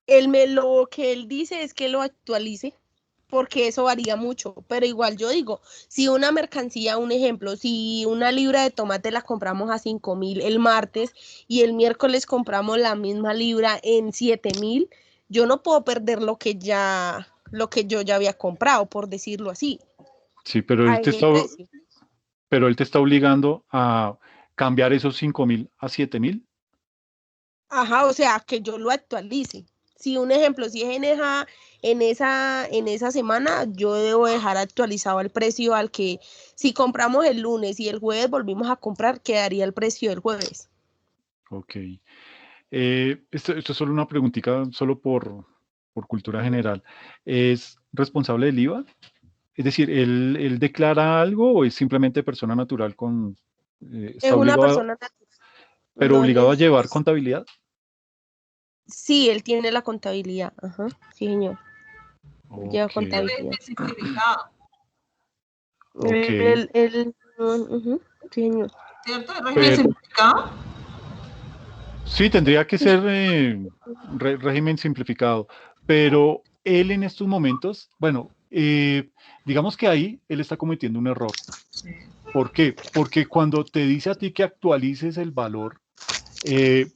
Lo que él dice es que lo actualice, porque eso varía mucho, pero igual yo digo, si una mercancía, un ejemplo, si una libra de tomate la compramos a 5.000 el martes y el miércoles compramos la misma libra en 7.000, yo no puedo perder lo que yo ya había comprado, por decirlo así, Sí, a ese precio. pero él te está obligando a cambiar esos 5.000 a 7.000. Ajá, o sea, que yo lo actualice. Si un ejemplo, si es en esa semana, yo debo dejar actualizado el precio al que si compramos el lunes y el jueves volvimos a comprar, quedaría el precio del jueves. Ok. Esto es solo una preguntita, solo por cultura general. ¿Es responsable del IVA? Es decir, ¿él declara algo o es simplemente persona natural Es está una obligado, persona natural. pero No obligado a llevar contabilidad? Sí, él tiene la contabilidad. Ajá, sí, señor. Lleva Ok, contabilidad. Simplificado, ok. Ujú, sí, señor. ¿cierto? El régimen Pero, simplificado. sí, tendría que ser régimen simplificado, pero él en estos momentos, bueno, digamos que ahí él está cometiendo un error. ¿Por qué? Porque cuando te dice a ti que actualices el valor,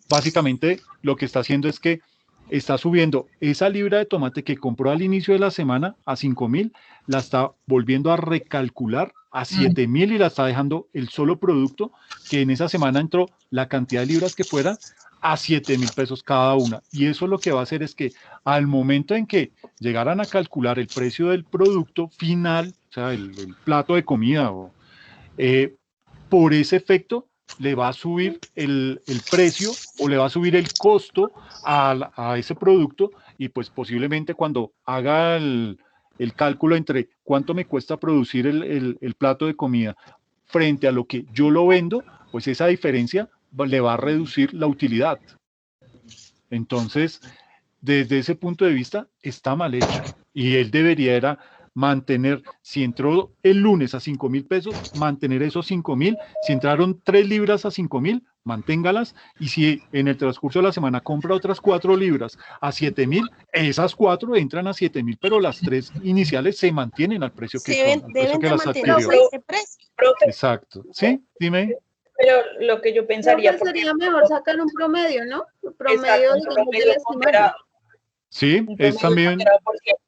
básicamente lo que está haciendo es que está subiendo esa libra de tomate que compró al inicio de la semana a 5.000, la está volviendo a recalcular a 7.000 y la está dejando el solo producto que en esa semana entró la cantidad de libras que fuera a 7.000 pesos cada una. Y eso lo que va a hacer es que al momento en que llegaran a calcular el precio del producto final, o sea, el plato de comida, eh, por ese efecto le va a subir el precio o le va a subir el costo a ese producto y pues posiblemente cuando haga el cálculo entre cuánto me cuesta producir el plato de comida frente a lo que yo lo vendo, pues esa diferencia le va a reducir la utilidad. Entonces, desde ese punto de vista, está mal hecho. Y él debería era mantener, si entró el lunes a 5.000 pesos, mantener esos 5.000. Si entraron 3 libras a 5.000, manténgalas. Y si en el transcurso de la semana compra otras 4 libras a 7.000, esas 4 entran a 7.000, pero las 3 iniciales se mantienen al precio que son, al precio Deben que de las mantenerse adquirió. a ese precio. Profe, Exacto. ¿Sí? Dime. pero lo que yo pensaría, Creo que porque sería mejor sacar un promedio, ¿no? Un promedio, exacto, un digamos, de promedio la semana. ponderado. Sí, Un es promedio también, ponderado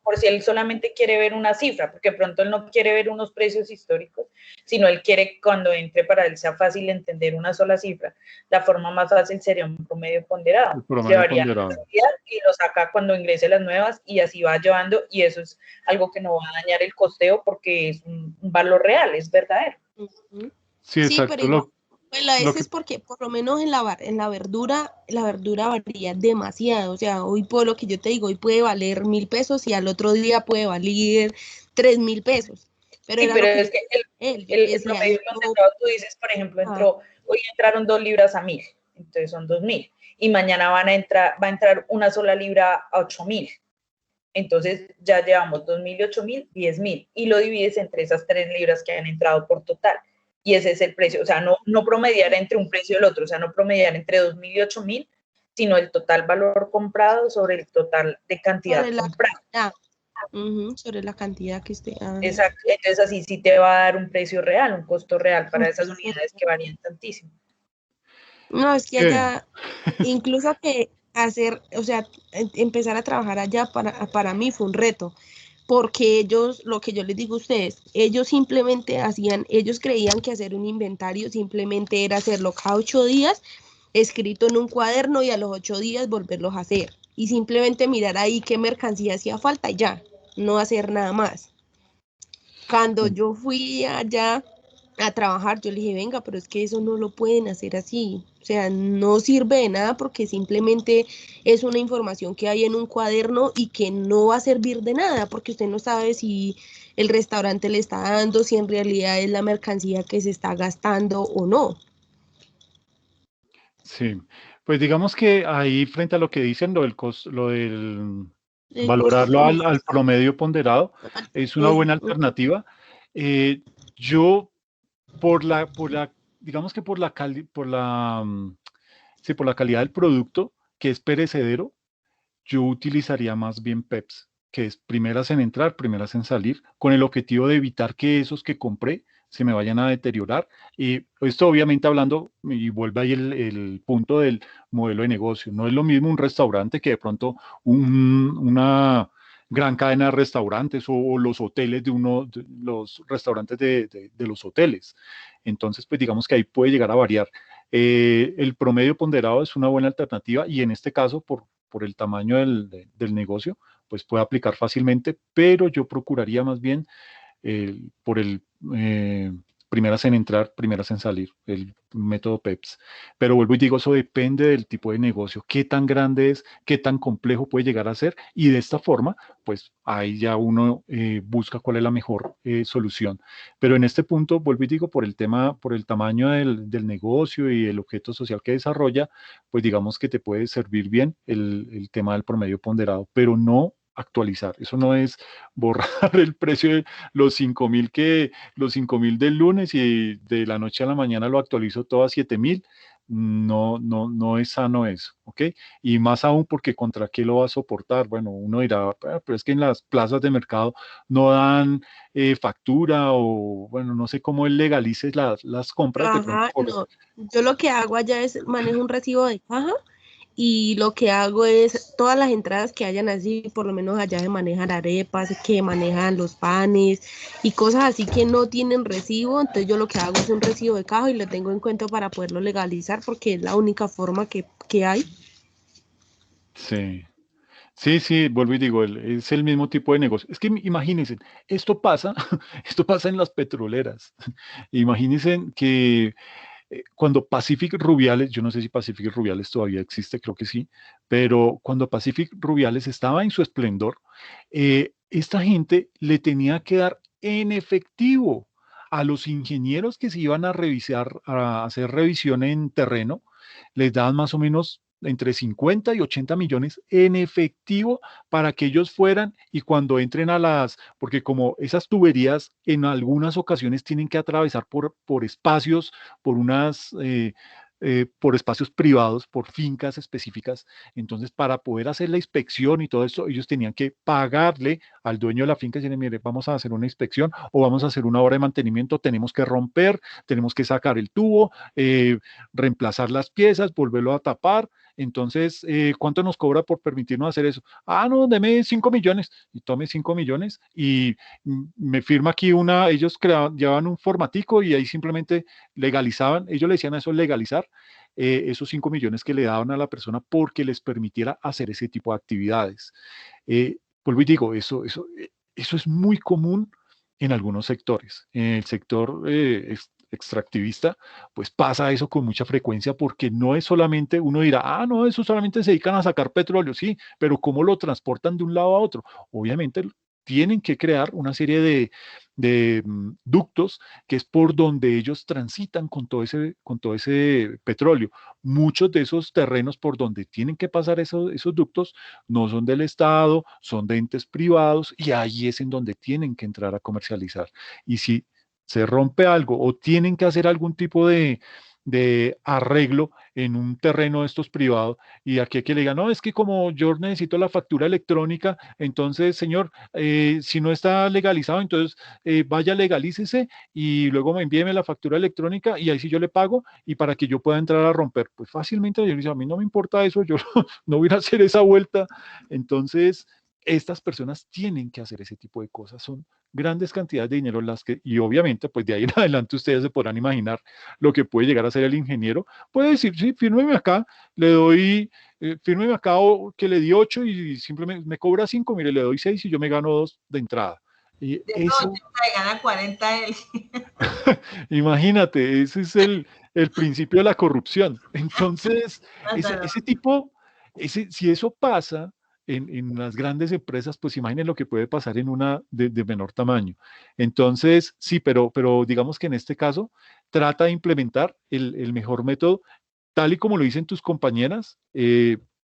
por si él solamente quiere ver una cifra, porque pronto él no quiere ver unos precios históricos, sino él quiere que cuando entre para él sea fácil entender una sola cifra. La forma más fácil sería un promedio ponderado. el promedio Llevaría la ponderado. cantidad y lo saca cuando ingrese las nuevas y así va llevando, y eso es algo que no va a dañar el costeo porque es un valor real, es verdadero. Ujú. Sí, Sí, pero exacto. igual, pues la Lo vez que, es porque por lo menos en la verdura varía demasiado. O sea, hoy por lo que yo te digo, hoy puede valer 1.000 pesos y al otro día puede valer 3.000 pesos. Pero Sí, era pero lo que es yo que yo le el decía, promedio concentrado, tú dices, por ejemplo, hoy entraron 2 libras a 1.000, entonces son 2.000, y mañana va a entrar una sola libra a 8.000. Entonces ya llevamos 2.000 y 8.000, 10.000, y lo divides entre esas 3 libras que han entrado por total. Y ese es el precio, o sea, no promediar entre un precio y el otro, o sea, no promediar entre 2.000 y 8.000, sino el total valor comprado sobre el total de cantidad sobre la comprada. cantidad, sobre la cantidad que esté. Exacto, entonces así sí te va a dar un precio real, un costo real para esas unidades que varían tantísimo. No, es que ¿qué? allá, incluso que hacer, o sea, empezar a trabajar allá para mí fue un reto, porque ellos, lo que yo les digo a ustedes, ellos simplemente ellos creían que hacer un inventario simplemente era hacerlo cada 8 días, escrito en un cuaderno, y a los 8 días volverlos a hacer. Y simplemente mirar ahí qué mercancía hacía falta y ya, no hacer nada más. Cuando yo fui allá a trabajar, yo le dije, venga, pero es que eso no lo pueden hacer así. O sea, no sirve de nada porque simplemente es una información que hay en un cuaderno y que no va a servir de nada porque usted no sabe si el restaurante le está dando, si en realidad es la mercancía que se está gastando o no. Sí, pues digamos que ahí frente a lo que dicen, lo del El costo valorarlo al, promedio. al promedio ponderado, es una buena alternativa. Yo, digamos que sí, por la calidad del producto, que es perecedero, yo utilizaría más bien PEPs, que es primeras en entrar, primeras en salir, con el objetivo de evitar que esos que compré se me vayan a deteriorar. Y esto obviamente hablando, y vuelve ahí el punto del modelo de negocio. No es lo mismo un restaurante que de pronto una gran cadena de restaurantes o los hoteles los restaurantes de los hoteles. Entonces, pues digamos que ahí puede llegar a variar. El promedio ponderado es una buena alternativa y en este caso, por el tamaño del negocio, pues puede aplicar fácilmente, pero yo procuraría más bien por el primeras en entrar, primeras en salir, el método PEPS. Pero vuelvo y digo, eso depende del tipo de negocio, qué tan grande es, qué tan complejo puede llegar a ser, y de esta forma, pues ahí ya uno busca cuál es la mejor solución. Pero en este punto, vuelvo y digo, por el tamaño del negocio y el objeto social que desarrolla, pues digamos que te puede servir bien el tema del promedio ponderado, pero no actualizar. Eso no es borrar el precio de los 5.000 del lunes y de la noche a la mañana lo actualizo todo a 7.000. No es sano eso, ¿ok? Y más aún porque contra qué lo va a soportar. Bueno, uno dirá, pero es que en las plazas de mercado no dan factura o, bueno, no sé cómo él legalice las compras de pronto. Ajá, no. Yo lo que hago allá es manejo un recibo de caja y lo que hago es todas las entradas que hayan así, por lo menos allá se manejan arepas, que manejan los panes y cosas así que no tienen recibo, entonces yo lo que hago es un recibo de caja y lo tengo en cuenta para poderlo legalizar porque es la única forma que hay. Sí. Sí, sí, vuelvo y digo, es el mismo tipo de negocio. Es que imagínense, esto pasa, esto pasa en las petroleras. Imagínense que cuando Pacific Rubiales, yo no sé si Pacific Rubiales todavía existe, creo que sí, pero cuando Pacific Rubiales estaba en su esplendor, esta gente le tenía que dar en efectivo a los ingenieros que se iban a revisar, a hacer revisión en terreno, les daban más o menos entre 50 y 80 millones en efectivo para que ellos fueran y cuando entren porque como esas tuberías en algunas ocasiones tienen que atravesar por espacios, por espacios privados, por fincas específicas. Entonces, para poder hacer la inspección y todo esto, ellos tenían que pagarle al dueño de la finca y decirle, mire, vamos a hacer una inspección o vamos a hacer una obra de mantenimiento, tenemos que romper, tenemos que sacar el tubo, reemplazar las piezas, volverlo a tapar. entonces, ¿cuánto nos cobra por permitirnos hacer eso? Ah, no, deme 5 millones, y tome 5 millones, y me firma aquí ellos llevaban un formatico, y ahí simplemente legalizaban, ellos le decían a eso legalizar, esos 5 millones que le daban a la persona porque les permitiera hacer ese tipo de actividades. Vuelvo y digo, eso es muy común en algunos sectores. En el sector extractivista, pues pasa eso con mucha frecuencia, porque no es solamente, uno dirá, ah, no, eso solamente se dedican a sacar petróleo, sí, pero ¿cómo lo transportan de un lado a otro? Obviamente tienen que crear una serie de ductos, que es por donde ellos transitan con todo ese petróleo. Muchos de esos terrenos por donde tienen que pasar esos ductos no son del Estado, son de entes privados, y ahí es en donde tienen que entrar a comercializar. Y si se rompe algo o tienen que hacer algún tipo de arreglo en un terreno de estos privados, y aquí hay que le digan, no, es que como yo necesito la factura electrónica, entonces, señor, si no está legalizado, entonces vaya, legalícese, y luego envíeme la factura electrónica, y ahí sí yo le pago, y para que yo pueda entrar a romper. Pues fácilmente yo le digo, a mí no me importa eso, yo no voy a hacer esa vuelta. Entonces, estas personas tienen que hacer ese tipo de cosas, son grandes cantidades de dinero y obviamente, pues de ahí en adelante ustedes se podrán imaginar lo que puede llegar a ser el ingeniero. Puede decir, sí, fírmeme acá, le doy, fírmeme acá, o que le di 8 y simplemente me cobra 5, mire, le doy 6 y yo me gano 2 de entrada. Y De eso, todo, gana 40 él. imagínate, ese es el principio de la corrupción. Entonces, ese tipo, si eso pasa en las grandes empresas, pues imaginen lo que puede pasar en una de menor tamaño. Entonces, sí, pero digamos que en este caso, trata de implementar el mejor método, tal y como lo dicen tus compañeras.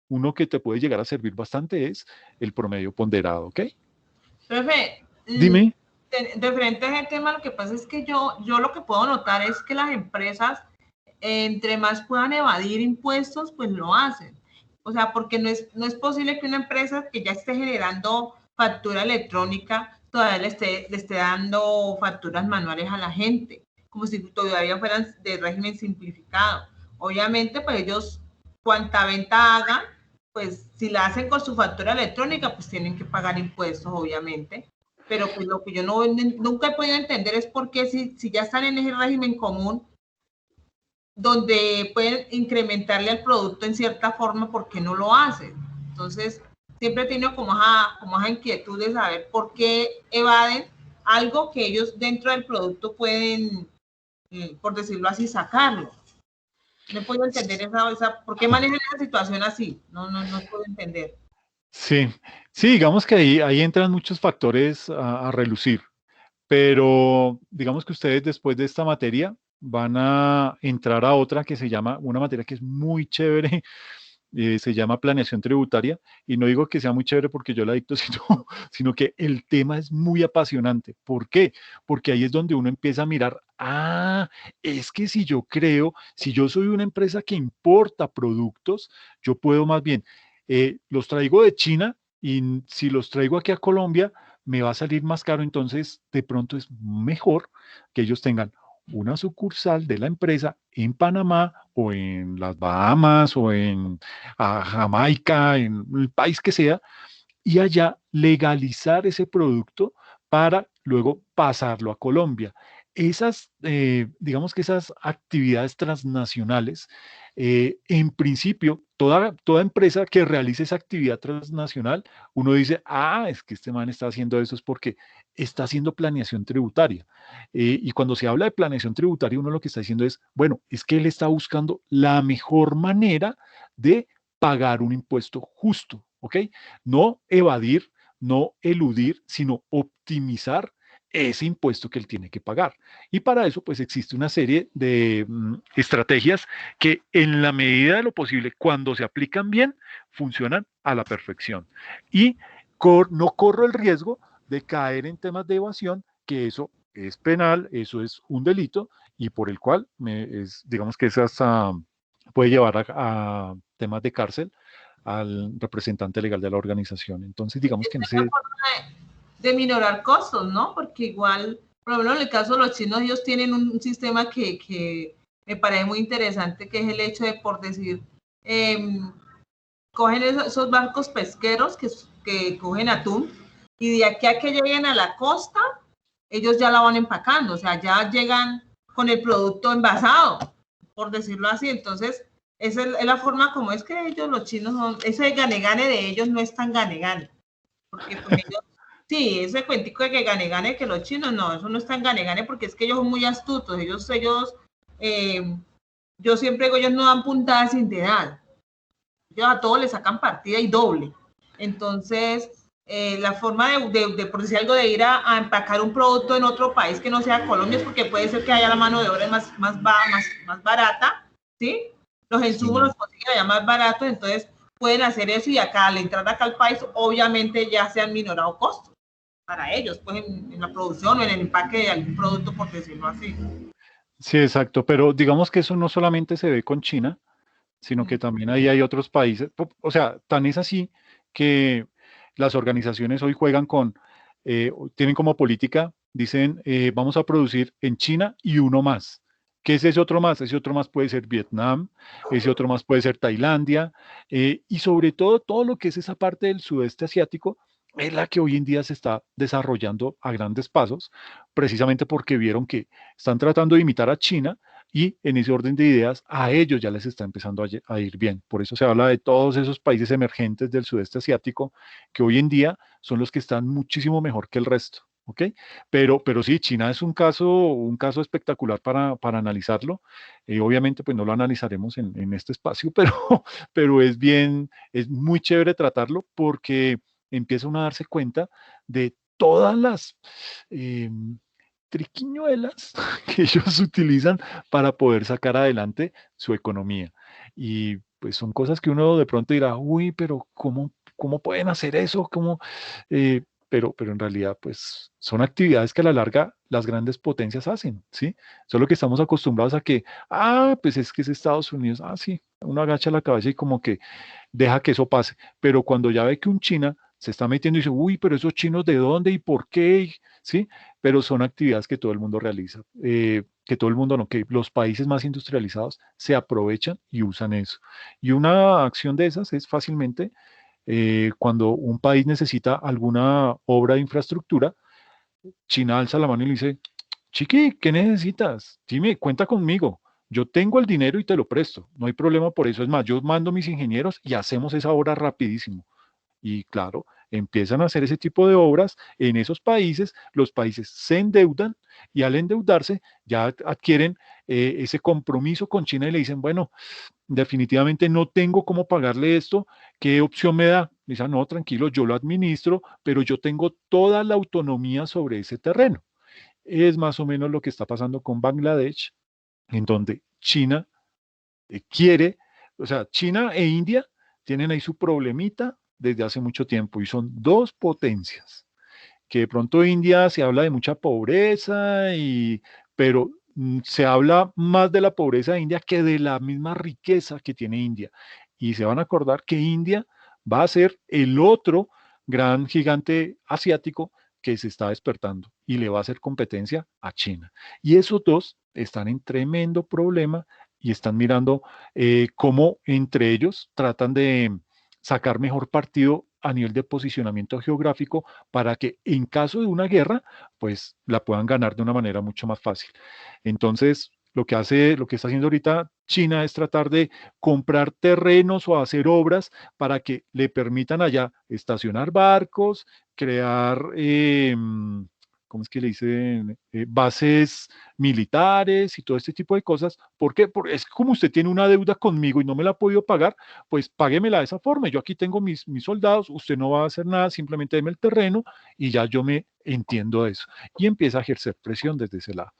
Uno que te puede llegar a servir bastante es el promedio ponderado, ¿ok? Profe, Dime. referente a ese tema, lo que pasa es que yo lo que puedo notar es que las empresas, entre más puedan evadir impuestos, pues lo hacen. O sea, porque no es posible que una empresa que ya esté generando factura electrónica todavía le esté dando facturas manuales a la gente, como si todavía fueran de régimen simplificado. Obviamente, pues ellos, cuanta venta hagan, pues si la hacen con su factura electrónica, pues tienen que pagar impuestos, obviamente. Pero pues lo que yo nunca he podido entender es por qué si ya están en ese régimen común, donde pueden incrementarle al producto en cierta forma, ¿por qué no lo hacen? Entonces, siempre he tenido como esa inquietud de saber por qué evaden algo que ellos dentro del producto pueden, por decirlo así, sacarlo. No puedo entender ¿por qué manejan esa situación así? No puedo entender. Sí, digamos que ahí entran muchos factores a relucir, pero digamos que ustedes después de esta materia van a entrar a otra que se llama, una materia que es muy chévere, se llama planeación tributaria, y no digo que sea muy chévere porque yo la dicto, sino que el tema es muy apasionante. ¿Por qué? Porque ahí es donde uno empieza a mirar, es que si yo soy una empresa que importa productos, yo puedo más bien, los traigo de China, y si los traigo aquí a Colombia, me va a salir más caro. Entonces de pronto es mejor que ellos tengan una sucursal de la empresa en Panamá, o en las Bahamas, o en Jamaica, en el país que sea, y allá legalizar ese producto para luego pasarlo a Colombia. Digamos que esas actividades transnacionales, en principio, toda empresa que realice esa actividad transnacional, uno dice, es que este man está haciendo eso es porque está haciendo planeación tributaria. Y cuando se habla de planeación tributaria, uno lo que está diciendo es, bueno, es que él está buscando la mejor manera de pagar un impuesto justo, ¿ok? No evadir, no eludir, sino optimizar ese impuesto que él tiene que pagar. Y para eso, pues existe una serie de estrategias que, en la medida de lo posible, cuando se aplican bien, funcionan a la perfección. Y no corro el riesgo de caer en temas de evasión, que eso es penal, eso es un delito, y por el cual digamos que puede llevar a temas de cárcel al representante legal de la organización. Entonces, digamos que en ese... De minorar costos, ¿no? Porque igual, por ejemplo, en el caso de los chinos, ellos tienen un sistema que me parece muy interesante, que es el hecho de, por decir, cogen esos barcos pesqueros que cogen atún y de aquí a que lleguen a la costa, ellos ya la van empacando, o sea, ya llegan con el producto envasado, por decirlo así. Entonces, esa es la forma como es que ellos, los chinos, son, ese gane-gane de ellos no es tan gane-gane, porque pues, ellos, sí, ese cuentico de que gane-gane que los chinos, no, eso no es tan gane-gane porque es que ellos son muy astutos, yo siempre digo, ellos no dan puntadas sin dedal, ellos a todos le sacan partida y doble. Entonces, la forma por decir algo, de ir a empacar un producto en otro país que no sea Colombia es porque puede ser que haya la mano de obra más barata, ¿sí? Los insumos los consiguen allá más baratos, entonces pueden hacer eso y acá, al entrar acá al país, obviamente ya se han minorado costos para ellos, pues en la producción o en el empaque de algún producto, por decirlo así. Sí, exacto, pero digamos que eso no solamente se ve con China, sino que también ahí hay otros países. O sea, tan es así que las organizaciones hoy juegan tienen como política, dicen, vamos a producir en China y uno más. ¿Qué es ese otro más? Ese otro más puede ser Vietnam, ese otro más puede ser Tailandia, y sobre todo lo que es esa parte del sudeste asiático es la que hoy en día se está desarrollando a grandes pasos, precisamente porque vieron que están tratando de imitar a China y en ese orden de ideas a ellos ya les está empezando a ir bien. Por eso se habla de todos esos países emergentes del sudeste asiático que hoy en día son los que están muchísimo mejor que el resto. ¿Ok? Pero sí, China es un caso espectacular para analizarlo. Obviamente, pues no lo analizaremos en este espacio, pero es muy chévere tratarlo porque empieza uno a darse cuenta de todas las triquiñuelas que ellos utilizan para poder sacar adelante su economía. Y pues son cosas que uno de pronto dirá, uy, pero ¿cómo pueden hacer eso? Pero en realidad, pues son actividades que a la larga las grandes potencias hacen, ¿sí? Solo que estamos acostumbrados a que, pues es que es Estados Unidos, sí, uno agacha la cabeza y como que deja que eso pase. Pero cuando ya ve que un China se está metiendo y dice, uy, pero esos chinos de dónde y por qué, ¿sí? Pero son actividades que todo el mundo realiza, que todo el mundo no, que los países más industrializados se aprovechan y usan eso. Y una acción de esas es fácilmente cuando un país necesita alguna obra de infraestructura, China alza la mano y le dice, Chiqui, ¿qué necesitas? Dime, cuenta conmigo. Yo tengo el dinero y te lo presto. No hay problema por eso. Es más, yo mando mis ingenieros y hacemos esa obra rapidísimo. Y claro, empiezan a hacer ese tipo de obras en esos países, los países se endeudan y al endeudarse ya adquieren ese compromiso con China y le dicen, bueno, definitivamente no tengo cómo pagarle esto, ¿qué opción me da? Dice, no, tranquilo, yo lo administro, pero yo tengo toda la autonomía sobre ese terreno. Es más o menos lo que está pasando con Bangladesh, en donde China quiere, o sea, China e India tienen ahí su problemita desde hace mucho tiempo y son dos potencias, que de pronto India se habla de mucha pobreza, pero se habla más de la pobreza de India que de la misma riqueza que tiene India. Y se van a acordar que India va a ser el otro gran gigante asiático que se está despertando y le va a hacer competencia a China. Y esos dos están en tremendo problema y están mirando cómo entre ellos tratan de sacar mejor partido a nivel de posicionamiento geográfico para que en caso de una guerra, pues la puedan ganar de una manera mucho más fácil. Entonces, lo que está haciendo ahorita China es tratar de comprar terrenos o hacer obras para que le permitan allá estacionar barcos, crear, ¿cómo es que le dicen? Bases militares y todo este tipo de cosas. ¿Por qué? Porque es como usted tiene una deuda conmigo y no me la ha podido pagar, pues páguemela de esa forma. Yo aquí tengo mis soldados, usted no va a hacer nada, simplemente deme el terreno y ya yo me entiendo de eso. Y empieza a ejercer presión desde ese lado.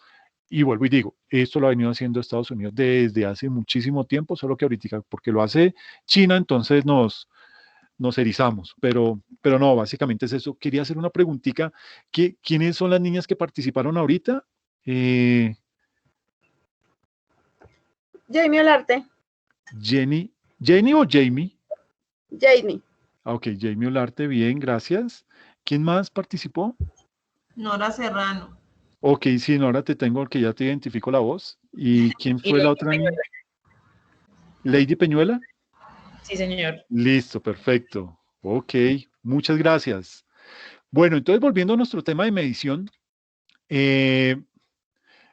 Y vuelvo y digo, esto lo ha venido haciendo Estados Unidos desde hace muchísimo tiempo, solo que ahorita, porque lo hace China, entonces nos erizamos, pero no, básicamente es eso. Quería hacer una preguntita, ¿quiénes son las niñas que participaron ahorita? Jamie Olarte. ¿Jenny o Jamie? Jamie. Ok, Jamie Olarte, bien, gracias. ¿Quién más participó? Nora Serrano. Ok, sí, Nora, te tengo, que ya te identifico la voz. ¿Y quién fue la otra niña? ¿Lady Peñuela? Sí, señor. Listo, perfecto. Ok, muchas gracias. Bueno, entonces volviendo a nuestro tema de medición, eh,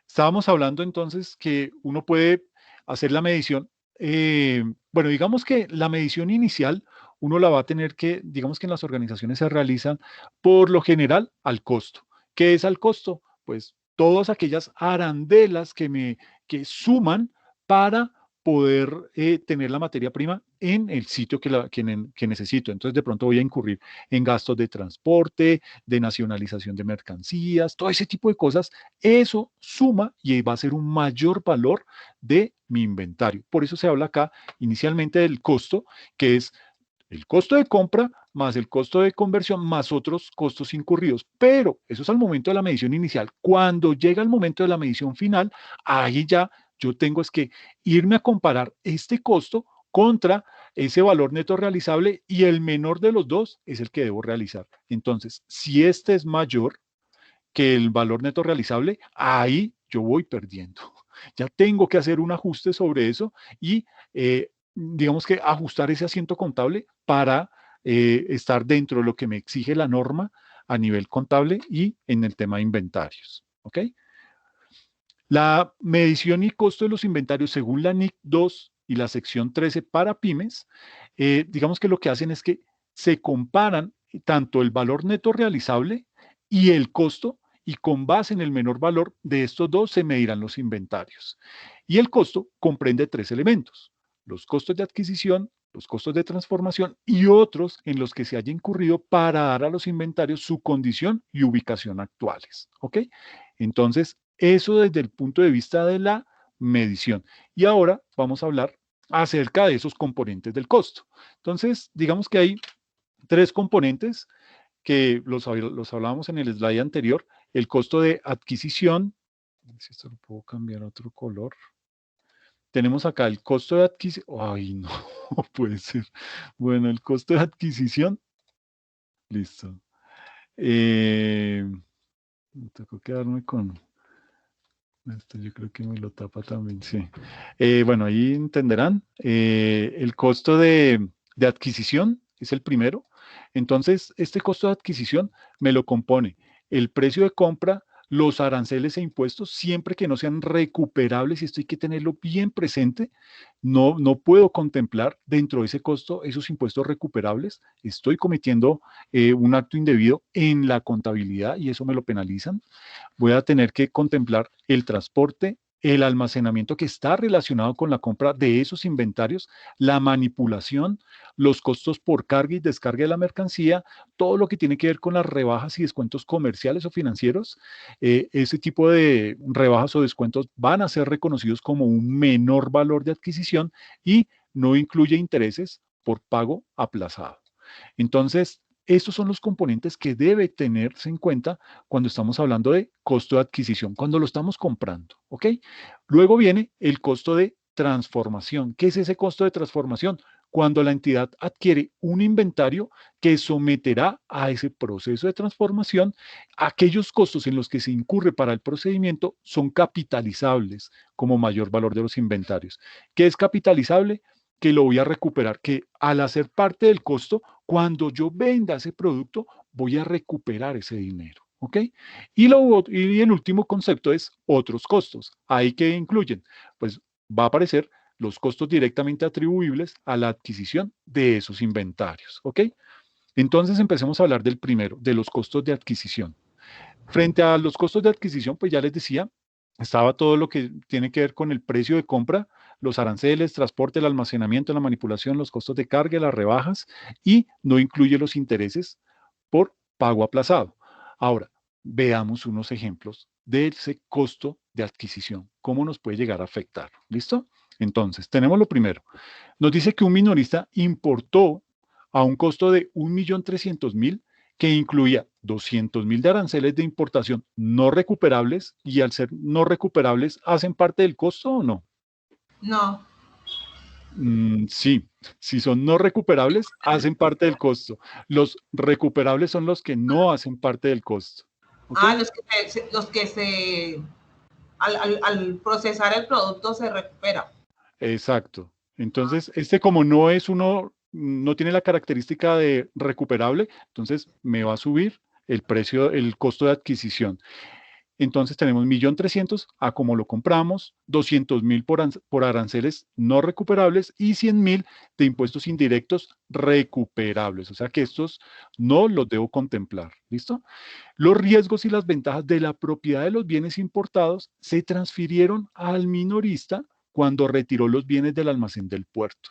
estábamos hablando entonces que uno puede hacer la medición. Bueno, digamos que la medición inicial uno la va a tener que, digamos que en las organizaciones se realizan por lo general al costo. ¿Qué es al costo? Pues todas aquellas arandelas que suman para poder tener la materia prima en el sitio que necesito. Entonces de pronto voy a incurrir en gastos de transporte, de nacionalización de mercancías, todo ese tipo de cosas. Eso suma y va a ser un mayor valor de mi inventario. Por eso se habla acá inicialmente del costo, que es el costo de compra más el costo de conversión más otros costos incurridos. Pero eso es al momento de la medición inicial. Cuando llega el momento de la medición final, ahí ya yo tengo es que irme a comparar este costo contra ese valor neto realizable y el menor de los dos es el que debo realizar. Entonces, si este es mayor que el valor neto realizable, ahí yo voy perdiendo. Ya tengo que hacer un ajuste sobre eso y digamos que ajustar ese asiento contable para estar dentro de lo que me exige la norma a nivel contable y en el tema de inventarios. ¿Ok? La medición y costo de los inventarios según la NIC 2 y la sección 13 para pymes, digamos que lo que hacen es que se comparan tanto el valor neto realizable y el costo, y con base en el menor valor de estos dos se medirán los inventarios. Y el costo comprende tres elementos: los costos de adquisición, los costos de transformación y otros en los que se haya incurrido para dar a los inventarios su condición y ubicación actuales. ¿Ok? Entonces, eso desde el punto de vista de la medición. Y ahora vamos a hablar acerca de esos componentes del costo. Entonces, digamos que hay tres componentes que los hablábamos en el slide anterior: el costo de adquisición. A ver si esto lo puedo cambiar a otro color. Tenemos acá el costo de adquisición. Ay, no, puede ser. Bueno, el costo de adquisición. Listo. Tengo que quedarme con esto, yo creo que me lo tapa también, sí. Bueno, ahí entenderán. El costo de adquisición es el primero. Entonces, este costo de adquisición me lo compone el precio de compra, los aranceles e impuestos, siempre que no sean recuperables, y esto hay que tenerlo bien presente. No puedo contemplar dentro de ese costo esos impuestos recuperables. Estoy cometiendo un acto indebido en la contabilidad y eso me lo penalizan. Voy a tener que contemplar el transporte, el almacenamiento que está relacionado con la compra de esos inventarios, la manipulación, los costos por carga y descarga de la mercancía, todo lo que tiene que ver con las rebajas y descuentos comerciales o financieros. Ese tipo de rebajas o descuentos van a ser reconocidos como un menor valor de adquisición y no incluye intereses por pago aplazado. Entonces, estos son los componentes que debe tenerse en cuenta cuando estamos hablando de costo de adquisición, cuando lo estamos comprando, ¿ok? Luego viene el costo de transformación. ¿Qué es ese costo de transformación? Cuando la entidad adquiere un inventario que someterá a ese proceso de transformación, aquellos costos en los que se incurre para el procedimiento son capitalizables como mayor valor de los inventarios. ¿Qué es capitalizable? Que lo voy a recuperar, que al hacer parte del costo, cuando yo venda ese producto, voy a recuperar ese dinero. ¿Ok? Y el último concepto es otros costos. ¿Ahí qué incluyen? Pues va a aparecer los costos directamente atribuibles a la adquisición de esos inventarios. ¿Ok? Entonces empecemos a hablar del primero, de los costos de adquisición. Frente a los costos de adquisición, pues ya les decía, estaba todo lo que tiene que ver con el precio de compra, los aranceles, transporte, el almacenamiento, la manipulación, los costos de carga, las rebajas, y no incluye los intereses por pago aplazado. Ahora, veamos unos ejemplos de ese costo de adquisición, cómo nos puede llegar a afectar. ¿Listo? Entonces, tenemos lo primero. Nos dice que un minorista importó a un costo de 1.300.000, que incluía 200.000 de aranceles de importación no recuperables, y al ser no recuperables, ¿hacen parte del costo o no? No. Sí, si son no recuperables, hacen parte del costo. Los recuperables son los que no hacen parte del costo. ¿Okay? Los que al procesar el producto se recupera. Exacto. Entonces, este como no es uno, no tiene la característica de recuperable, entonces me va a subir el precio, el costo de adquisición. Entonces tenemos 1.300.000 a como lo compramos, 200.000 por aranceles no recuperables y 100.000 de impuestos indirectos recuperables. O sea que estos no los debo contemplar. ¿Listo? Los riesgos y las ventajas de la propiedad de los bienes importados se transfirieron al minorista cuando retiró los bienes del almacén del puerto.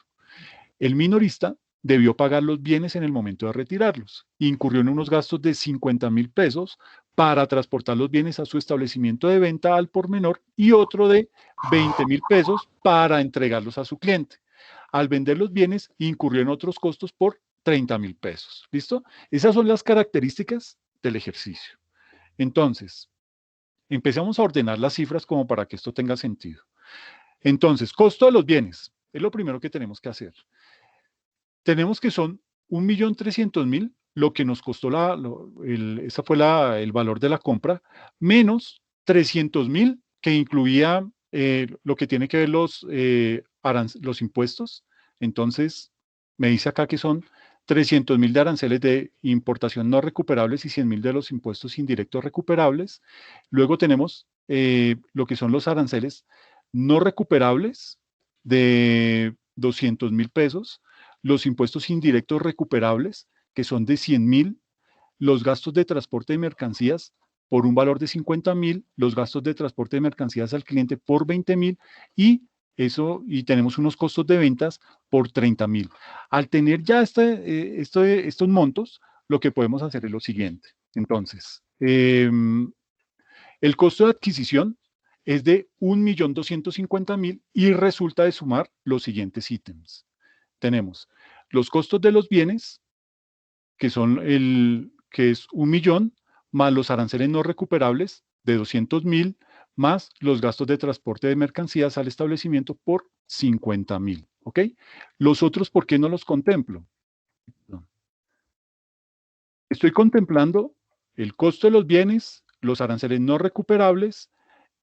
El minorista debió pagar los bienes en el momento de retirarlos. Incurrió en unos gastos de 50.000 pesos para transportar los bienes a su establecimiento de venta al por menor y otro de 20.000 pesos para entregarlos a su cliente. Al vender los bienes, incurrió en otros costos por 30.000 pesos. ¿Listo? Esas son las características del ejercicio. Entonces, empezamos a ordenar las cifras como para que esto tenga sentido. Entonces, costo de los bienes es lo primero que tenemos que hacer. Tenemos que son 1.300.000, lo que nos costó ese fue el valor de la compra, menos 300.000, que incluía lo que tiene que ver los impuestos. Entonces, me dice acá que son 300.000 de aranceles de importación no recuperables y 100.000 de los impuestos indirectos recuperables. Luego tenemos lo que son los aranceles no recuperables de 200.000 pesos, los impuestos indirectos recuperables, que son de 100.000, los gastos de transporte de mercancías por un valor de 50.000, los gastos de transporte de mercancías al cliente por 20.000 y tenemos unos costos de ventas por 30.000. Al tener ya estos montos, lo que podemos hacer es lo siguiente. Entonces, el costo de adquisición es de 1.250.000 y resulta de sumar los siguientes ítems. Tenemos los costos de los bienes, que es 1.000.000, más los aranceles no recuperables de 200.000, más los gastos de transporte de mercancías al establecimiento por 50.000. ¿Ok? Los otros, ¿por qué no los contemplo? No. Estoy contemplando el costo de los bienes, los aranceles no recuperables,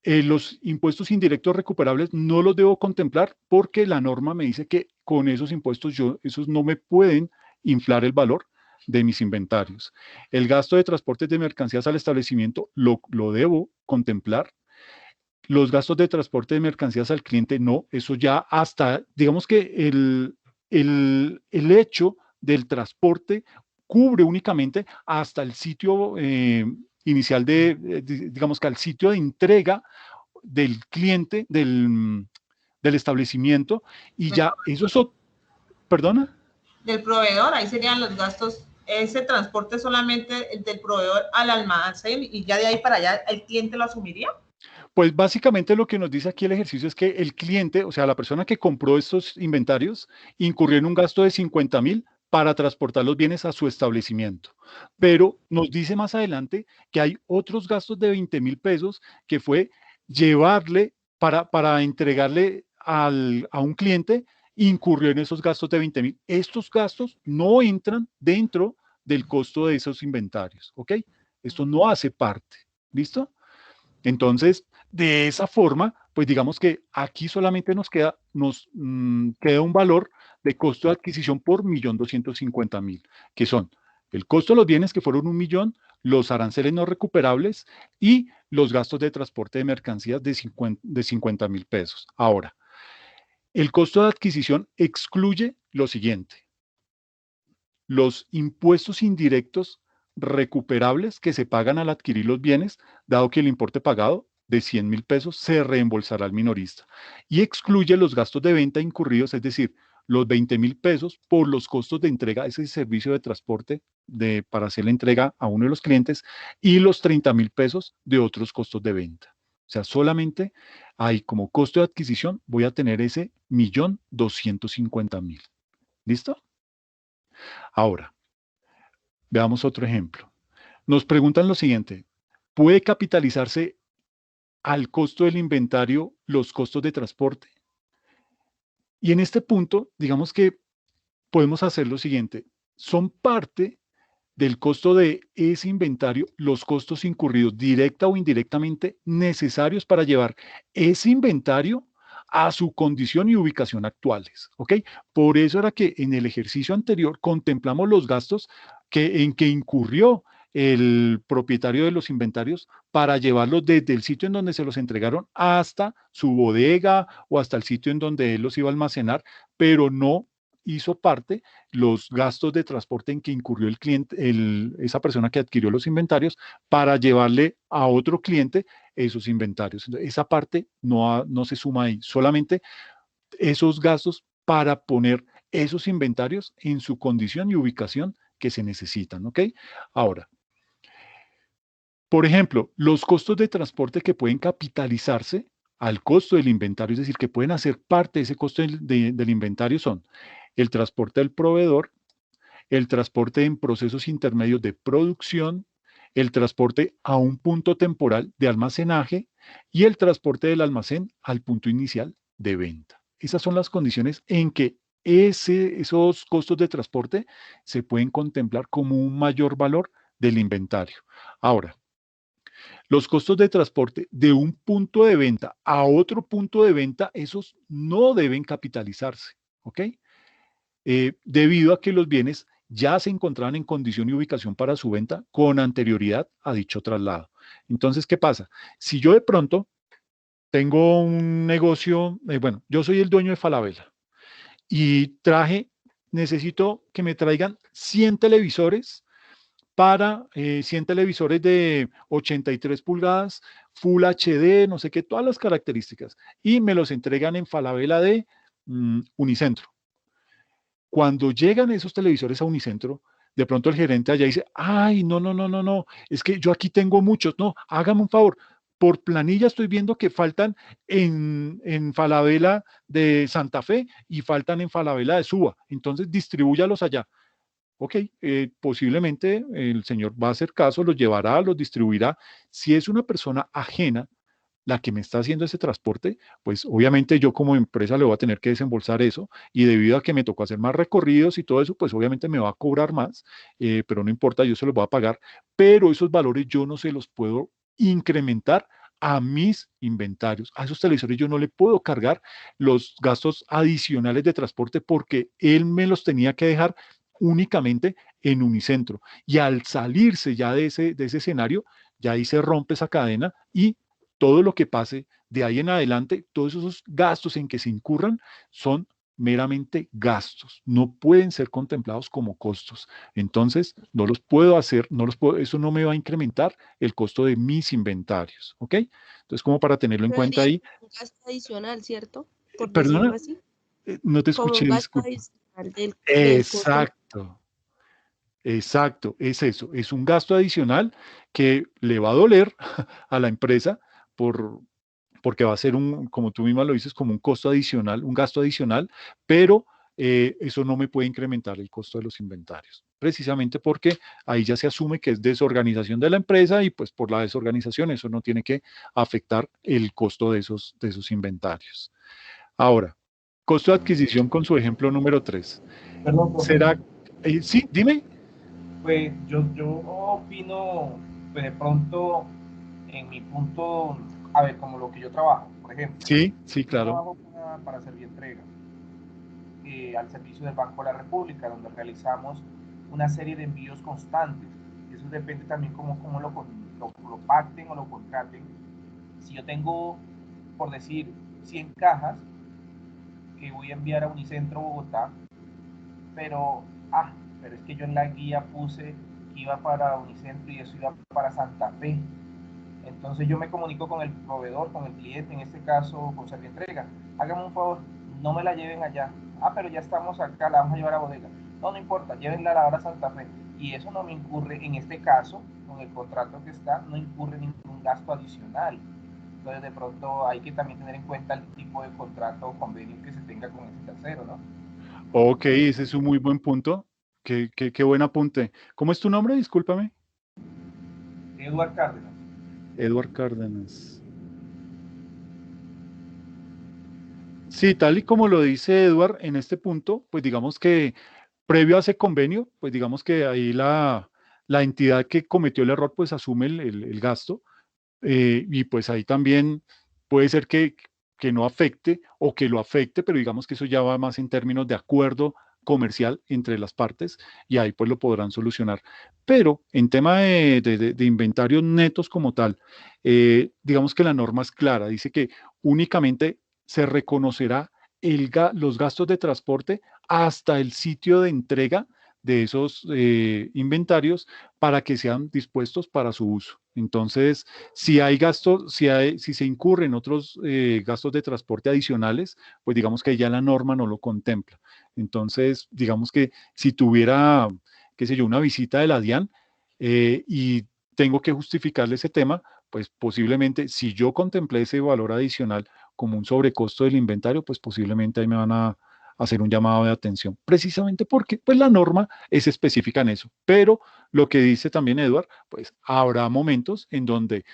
los impuestos indirectos recuperables no los debo contemplar porque la norma me dice que con esos impuestos esos no me pueden inflar el valor de mis inventarios. El gasto de transporte de mercancías al establecimiento lo debo contemplar. Los gastos de transporte de mercancías al cliente no, eso ya hasta, digamos que el hecho del transporte cubre únicamente hasta el sitio inicial digamos que al sitio de entrega del cliente, del establecimiento, y ya eso es, ¿perdona? Del proveedor, ahí serían los gastos, ese transporte solamente del proveedor al almacén y ya de ahí para allá el cliente lo asumiría. Pues básicamente lo que nos dice aquí el ejercicio es que el cliente, o sea, la persona que compró estos inventarios, incurrió en un gasto de 50.000 para transportar los bienes a su establecimiento. Pero nos dice más adelante que hay otros gastos de 20.000 pesos que fue llevarle para entregarle a un cliente, incurrió en esos gastos de 20.000. Estos gastos no entran dentro del costo de esos inventarios, ¿ok? Esto no hace parte, ¿listo? Entonces, de esa forma, pues digamos que aquí solamente nos queda un valor de costo de adquisición por 1.250.000, que son el costo de los bienes que fueron 1.000.000, los aranceles no recuperables y los gastos de transporte de mercancías de 50.000 pesos. Ahora, el costo de adquisición excluye lo siguiente: los impuestos indirectos recuperables que se pagan al adquirir los bienes, dado que el importe pagado de 100.000 pesos se reembolsará al minorista, y excluye los gastos de venta incurridos, es decir, los 20.000 pesos por los costos de entrega, ese servicio de transporte para hacer la entrega a uno de los clientes, y los 30.000 pesos de otros costos de venta. O sea, solamente hay como costo de adquisición, voy a tener ese 1.250.000. ¿Listo? Ahora, veamos otro ejemplo. Nos preguntan lo siguiente: ¿puede capitalizarse al costo del inventario los costos de transporte? Y en este punto, digamos que podemos hacer lo siguiente: son parte del costo de ese inventario los costos incurridos directa o indirectamente necesarios para llevar ese inventario a su condición y ubicación actuales, ¿ok? Por eso era que en el ejercicio anterior contemplamos los gastos en que incurrió el propietario de los inventarios para llevarlos desde el sitio en donde se los entregaron hasta su bodega o hasta el sitio en donde él los iba a almacenar, pero no hizo parte los gastos de transporte en que incurrió el cliente, esa persona que adquirió los inventarios para llevarle a otro cliente esos inventarios. Entonces, esa parte no se suma ahí, solamente esos gastos para poner esos inventarios en su condición y ubicación que se necesitan, ¿ok? Ahora, por ejemplo, los costos de transporte que pueden capitalizarse al costo del inventario, es decir, que pueden hacer parte de ese costo del inventario son el transporte del proveedor, el transporte en procesos intermedios de producción, el transporte a un punto temporal de almacenaje y el transporte del almacén al punto inicial de venta. Esas son las condiciones en que esos costos de transporte se pueden contemplar como un mayor valor del inventario. Ahora, los costos de transporte de un punto de venta a otro punto de venta, esos no deben capitalizarse, ¿ok? Debido a que los bienes ya se encontraban en condición y ubicación para su venta con anterioridad a dicho traslado. Entonces, ¿qué pasa? Si yo de pronto tengo un negocio, bueno, yo soy el dueño de Falabella y necesito que me traigan 100 televisores para 100 televisores de 83 pulgadas, Full HD, no sé qué, todas las características, y me los entregan en Falabella de Unicentro. Cuando llegan esos televisores a Unicentro, de pronto el gerente allá dice, ay, no, es que yo aquí tengo muchos, no, hágame un favor, por planilla estoy viendo que faltan en Falabella de Santa Fe y faltan en Falabella de Suba, entonces distribúyalos allá. Ok, posiblemente el señor va a hacer caso, los llevará, los distribuirá. Si es una persona ajena la que me está haciendo ese transporte, pues obviamente yo como empresa le voy a tener que desembolsar eso y debido a que me tocó hacer más recorridos y todo eso, pues obviamente me va a cobrar más, pero no importa, yo se los voy a pagar, pero esos valores yo no se los puedo incrementar a mis inventarios. A esos televisores yo no le puedo cargar los gastos adicionales de transporte porque él me los tenía que dejar únicamente en Unicentro. Y al salirse ya de ese escenario, ya ahí se rompe esa cadena y todo lo que pase de ahí en adelante, todos esos gastos en que se incurran son meramente gastos, no pueden ser contemplados como costos. Entonces, no los puedo hacer, eso no me va a incrementar el costo de mis inventarios, ¿ok? Entonces, como para tenerlo en cuenta ahí. Un gasto adicional, ¿cierto? Por Perdona, decirlo así. no te Como escuché, un gasto disculpa. adicional del costo. Exacto, es eso, es un gasto adicional que le va a doler a la empresa porque va a ser como tú misma lo dices, como un costo adicional, un gasto adicional, pero eso no me puede incrementar el costo de los inventarios, precisamente porque ahí ya se asume que es desorganización de la empresa y pues por la desorganización eso no tiene que afectar el costo de esos inventarios. Ahora, costo de adquisición con su ejemplo número 3. Perdón, profe. ¿Será? Sí, dime. Pues yo opino, pues de pronto, en mi punto, a ver, como lo que yo trabajo, por ejemplo. Sí, Yo claro. trabajo para Servientrega, al servicio del Banco de la República, donde realizamos una serie de envíos constantes. Eso depende también cómo lo pacten o lo contraten. Si yo tengo, por decir, 100 cajas que voy a enviar a Unicentro Bogotá, pero es que yo en la guía puse que iba para Unicentro y eso iba para Santa Fe. Entonces yo me comunico con el proveedor, con el cliente, en este caso con Servientrega. Háganme un favor, no me la lleven allá. Pero ya estamos acá, la vamos a llevar a bodega. No importa, llévenla a la hora Santa Fe. Y eso no me incurre, en este caso, con el contrato que está, no incurre ningún gasto adicional. Entonces de pronto hay que también tener en cuenta el tipo de contrato o convenio que se tenga con ese tercero, ¿no? Ok, ese es un muy buen punto. Qué buen apunte. ¿Cómo es tu nombre? Discúlpame. Edward Cárdenas. Edward Cárdenas. Sí, tal y como lo dice Edward en este punto, pues digamos que previo a ese convenio, pues digamos que ahí la entidad que cometió el error pues asume el gasto y pues ahí también puede ser que que no afecte o que lo afecte, pero digamos que eso ya va más en términos de acuerdo comercial entre las partes y ahí pues lo podrán solucionar. Pero en tema de inventarios netos como tal, digamos que la norma es clara, dice que únicamente se reconocerá los gastos de transporte hasta el sitio de entrega de esos inventarios para que sean dispuestos para su uso. Entonces, si hay gastos, si se incurren otros gastos de transporte adicionales, pues digamos que ya la norma no lo contempla. Entonces, digamos que si tuviera, qué sé yo, una visita de la DIAN y tengo que justificarle ese tema, pues posiblemente si yo contemplé ese valor adicional como un sobrecosto del inventario, pues posiblemente ahí me van a hacer un llamado de atención, precisamente porque pues la norma es específica en eso. Pero lo que dice también Edward, pues habrá momentos en donde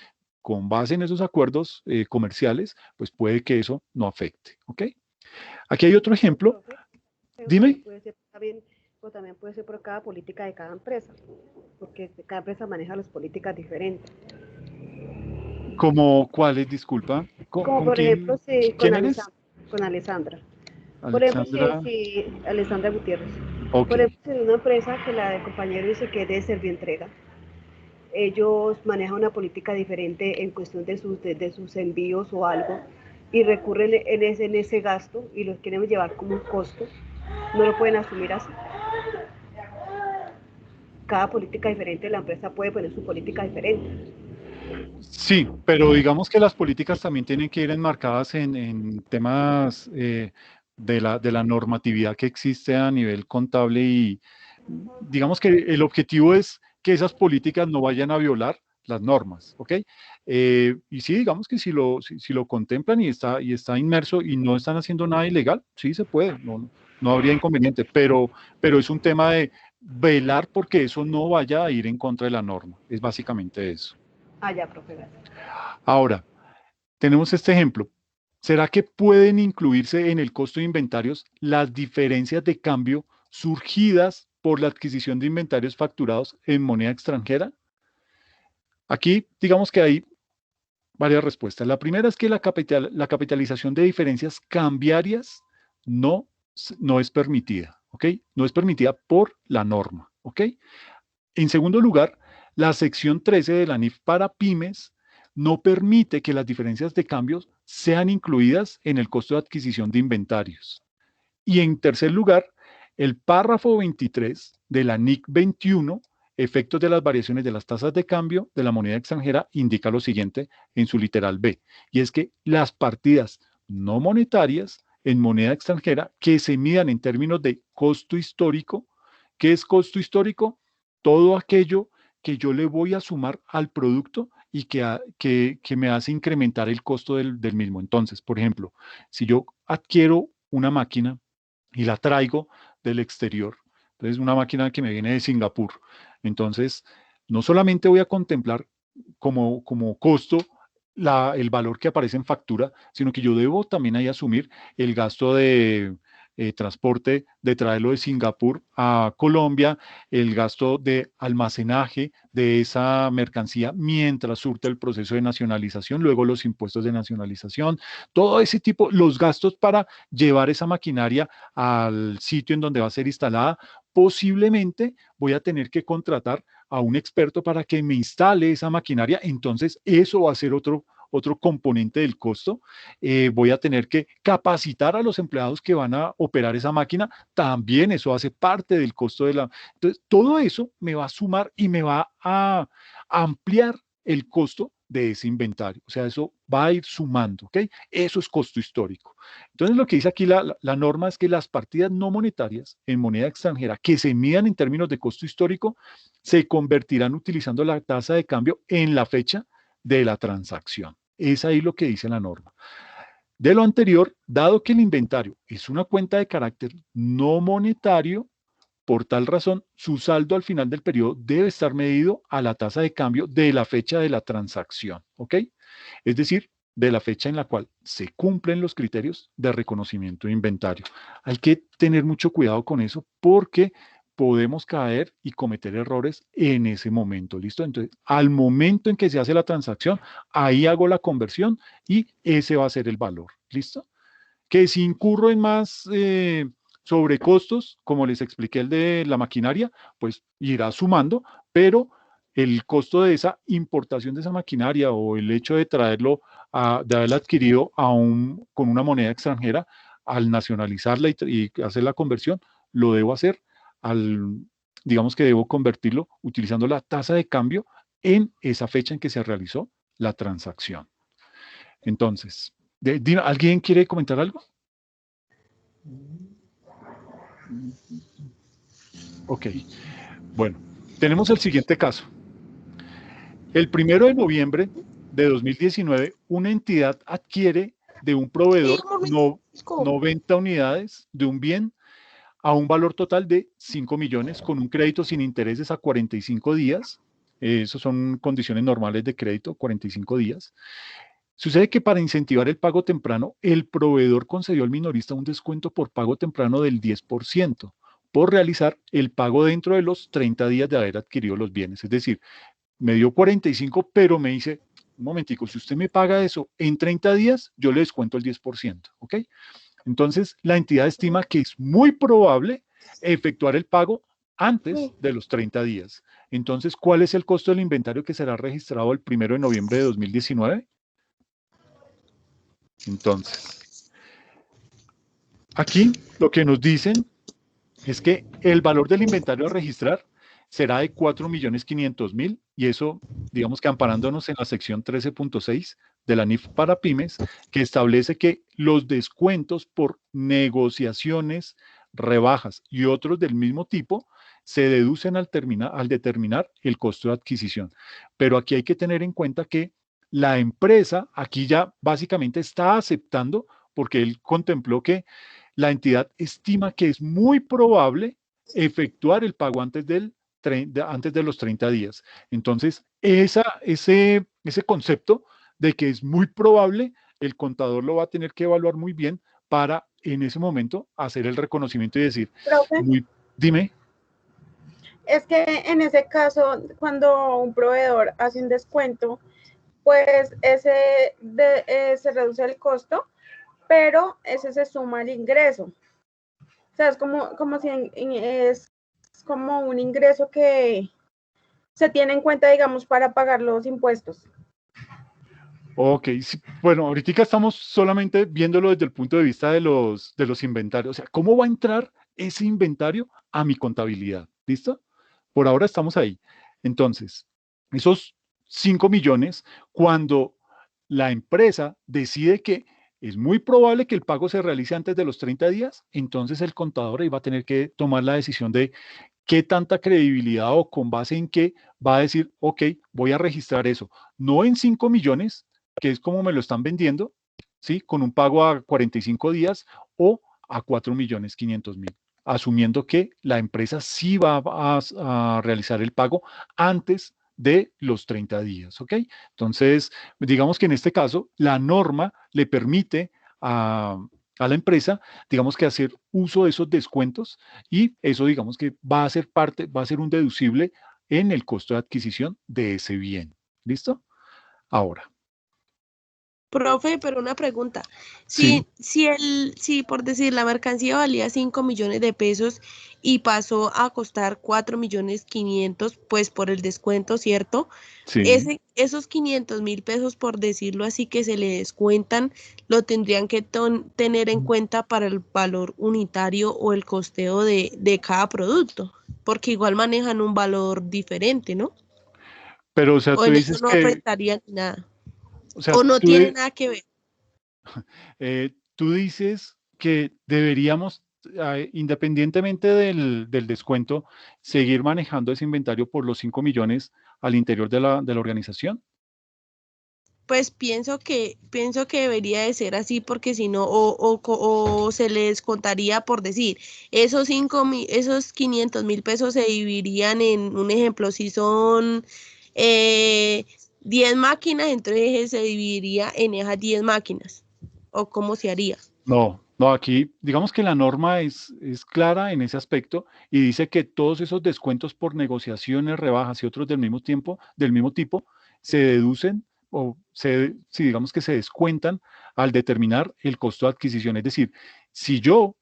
con base en esos acuerdos comerciales, pues puede que eso no afecte, ¿ok? Aquí hay otro ejemplo. Dime. También puede ser por cada política de cada empresa, porque cada empresa maneja las políticas diferentes. ¿Como cuáles, disculpa? Como por ejemplo, si con Alessandra. Por ejemplo, si Alessandra Gutiérrez. Okay. Por ejemplo, si una empresa que la de compañero dice que es de servientrega, ellos manejan una política diferente en cuestión de sus envíos o algo, y recurren en ese gasto y los quieren llevar como un costo, no lo pueden asumir así. Cada política diferente, la empresa puede poner su política diferente. Sí, pero digamos que las políticas también tienen que ir enmarcadas en temas de la normatividad que existe a nivel contable y digamos que el objetivo es que esas políticas no vayan a violar las normas, ¿ok? Y sí, digamos que si lo contemplan y está inmerso y no están haciendo nada ilegal, sí se puede, no habría inconveniente, pero es un tema de velar porque eso no vaya a ir en contra de la norma, es básicamente eso. Ya, profe. Ahora, tenemos este ejemplo. ¿Será que pueden incluirse en el costo de inventarios las diferencias de cambio surgidas por la adquisición de inventarios facturados en moneda extranjera? Aquí, digamos que hay varias respuestas. La primera es que la capitalización de diferencias cambiarias no es permitida, ¿ok? No es permitida por la norma, ¿ok? En segundo lugar, la sección 13 de la NIF para pymes no permite que las diferencias de cambios sean incluidas en el costo de adquisición de inventarios. Y en tercer lugar, el párrafo 23 de la NIC 21, efectos de las variaciones de las tasas de cambio de la moneda extranjera, indica lo siguiente en su literal B, y es que las partidas no monetarias en moneda extranjera que se midan en términos de costo histórico. ¿Qué es costo histórico? Todo aquello que yo le voy a sumar al producto y que me hace incrementar el costo del mismo. Entonces, por ejemplo, si yo adquiero una máquina y la traigo del exterior, entonces una máquina que me viene de Singapur, entonces no solamente voy a contemplar como costo el valor que aparece en factura, sino que yo debo también ahí asumir el gasto de transporte, de traerlo de Singapur a Colombia, el gasto de almacenaje de esa mercancía mientras surte el proceso de nacionalización, luego los impuestos de nacionalización, todo ese tipo, los gastos para llevar esa maquinaria al sitio en donde va a ser instalada. Posiblemente voy a tener que contratar a un experto para que me instale esa maquinaria, entonces eso va a ser otro componente del costo. Voy a tener que capacitar a los empleados que van a operar esa máquina, también eso hace parte del costo de la... Entonces, todo eso me va a sumar y me va a ampliar el costo de ese inventario. O sea, eso va a ir sumando, ¿ok? Eso es costo histórico. Entonces, lo que dice aquí la norma es que las partidas no monetarias en moneda extranjera que se midan en términos de costo histórico se convertirán utilizando la tasa de cambio en la fecha de la transacción. Es ahí lo que dice la norma. De lo anterior, dado que el inventario es una cuenta de carácter no monetario, por tal razón, su saldo al final del periodo debe estar medido a la tasa de cambio de la fecha de la transacción, ¿ok? Es decir, de la fecha en la cual se cumplen los criterios de reconocimiento de inventario. Hay que tener mucho cuidado con eso porque podemos caer y cometer errores en ese momento, ¿listo? Entonces, al momento en que se hace la transacción, ahí hago la conversión y ese va a ser el valor. ¿listo? Que si incurro en más sobrecostos, como les expliqué el de la maquinaria, pues irá sumando, pero el costo de esa importación de esa maquinaria o el hecho de traerlo, de haberla adquirido con una moneda extranjera, al nacionalizarla y hacer la conversión, lo debo hacer digamos que debo convertirlo utilizando la tasa de cambio en esa fecha en que se realizó la transacción. Entonces, ¿alguien quiere comentar algo? Ok, bueno, tenemos el siguiente caso. El 1 de noviembre de 2019, una entidad adquiere de un proveedor 90 unidades de un bien a un valor total de 5 millones con un crédito sin intereses a 45 días. Esas son condiciones normales de crédito, 45 días. Sucede que para incentivar el pago temprano, el proveedor concedió al minorista un descuento por pago temprano del 10% por realizar el pago dentro de los 30 días de haber adquirido los bienes. Es decir, me dio 45, pero me dice, un momentico, si usted me paga eso en 30 días, yo le descuento el 10%, ¿ok? Entonces, la entidad estima que es muy probable efectuar el pago antes de los 30 días. Entonces, ¿cuál es el costo del inventario que será registrado el 1 de noviembre de 2019? Entonces, aquí lo que nos dicen es que el valor del inventario a registrar será de 4.500.000 y eso, digamos que amparándonos en la sección 13.6 de la NIF para pymes, que establece que los descuentos por negociaciones, rebajas y otros del mismo tipo se deducen al determinar el costo de adquisición. Pero aquí hay que tener en cuenta que la empresa aquí ya básicamente está aceptando porque él contempló que la entidad estima que es muy probable efectuar el pago antes de los 30 días. Entonces, ese concepto de que es muy probable, el contador lo va a tener que evaluar muy bien para en ese momento hacer el reconocimiento y decir, dime. Es que en ese caso, cuando un proveedor hace un descuento, pues se reduce el costo, pero ese se suma al ingreso. O sea, es como si es como un ingreso que se tiene en cuenta, digamos, para pagar los impuestos. Ok, sí, bueno, ahorita estamos solamente viéndolo desde el punto de vista de los inventarios. O sea, ¿cómo va a entrar ese inventario a mi contabilidad? ¿Listo? Por ahora estamos ahí. Entonces, esos 5 millones, cuando la empresa decide que es muy probable que el pago se realice antes de los 30 días, entonces el contador ahí va a tener que tomar la decisión de qué tanta credibilidad o con base en qué va a decir, ok, voy a registrar eso. No en 5 millones, que es como me lo están vendiendo, ¿sí? Con un pago a 45 días o a 4.500.000, asumiendo que la empresa sí va a realizar el pago antes de los 30 días, ¿ok? Entonces, digamos que en este caso, la norma le permite a la empresa, digamos que hacer uso de esos descuentos y eso, digamos que va a ser va a ser un deducible en el costo de adquisición de ese bien. ¿Listo? Ahora. Profe, pero una pregunta. Sí. Si por decir la mercancía valía 5 millones de pesos y pasó a costar 4.500.000, pues por el descuento, ¿cierto? Sí. Esos 500.000 pesos, por decirlo así, que se le descuentan, lo tendrían que tener en cuenta para el valor unitario o el costeo de cada producto, porque igual manejan un valor diferente, ¿no? Pero, o sea, tú dices no que... afectaría nada. O sea, no tiene nada que ver. Tú dices que deberíamos, independientemente del descuento, seguir manejando ese inventario por los 5 millones al interior de la organización. Pues pienso que debería de ser así, porque si no, o se les contaría, por decir, esos 5.000 pesos se dividirían en, un ejemplo, si son 10 máquinas, entonces se dividiría en esas 10 máquinas. ¿O cómo se haría? No, aquí digamos que la norma es clara en ese aspecto y dice que todos esos descuentos por negociaciones, rebajas y otros del mismo tipo, se deducen si digamos que se descuentan al determinar el costo de adquisición. Es decir, si yo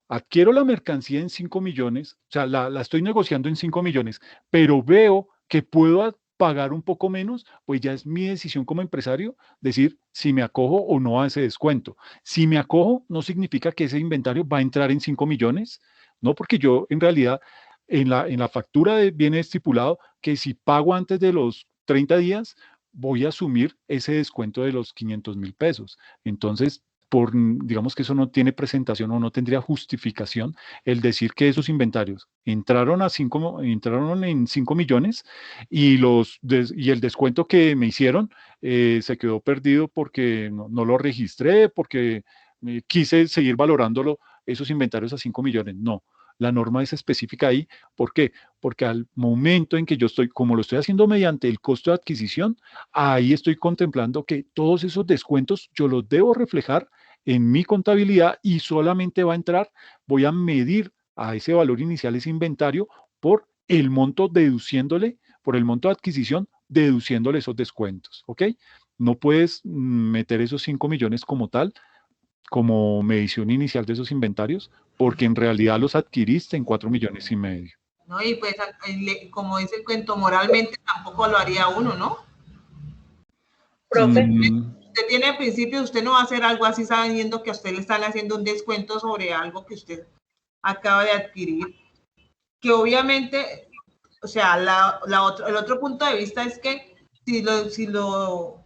adquiero la mercancía en 5 millones, o sea, la estoy negociando en 5 millones, pero veo que puedo pagar un poco menos, pues ya es mi decisión como empresario decir si me acojo o no a ese descuento. Si me acojo, no significa que ese inventario va a entrar en 5 millones, no, porque yo en realidad en la factura viene estipulado que si pago antes de los 30 días, voy a asumir ese descuento de los 500.000 pesos. Entonces, digamos que eso no tiene presentación o no tendría justificación el decir que esos inventarios entraron en 5 millones y, y el descuento que me hicieron se quedó perdido porque no lo registré, porque quise seguir valorándolo, esos inventarios a 5 millones. No, la norma es específica ahí. ¿Por qué? Porque al momento en que yo estoy, como lo estoy haciendo mediante el costo de adquisición, ahí estoy contemplando que todos esos descuentos yo los debo reflejar en mi contabilidad y solamente va a entrar, voy a medir a ese valor inicial, ese inventario, por el monto deduciéndole, por el monto de adquisición, deduciéndole esos descuentos, ¿ok? No puedes meter esos 5 millones como tal, como medición inicial de esos inventarios, porque en realidad los adquiriste en 4,5 millones. No, y pues, como dice el cuento, moralmente tampoco lo haría uno, ¿no? Profe. Usted tiene principios, usted no va a hacer algo así sabiendo que a usted le están haciendo un descuento sobre algo que usted acaba de adquirir. Que obviamente, o sea, el otro punto de vista es que si lo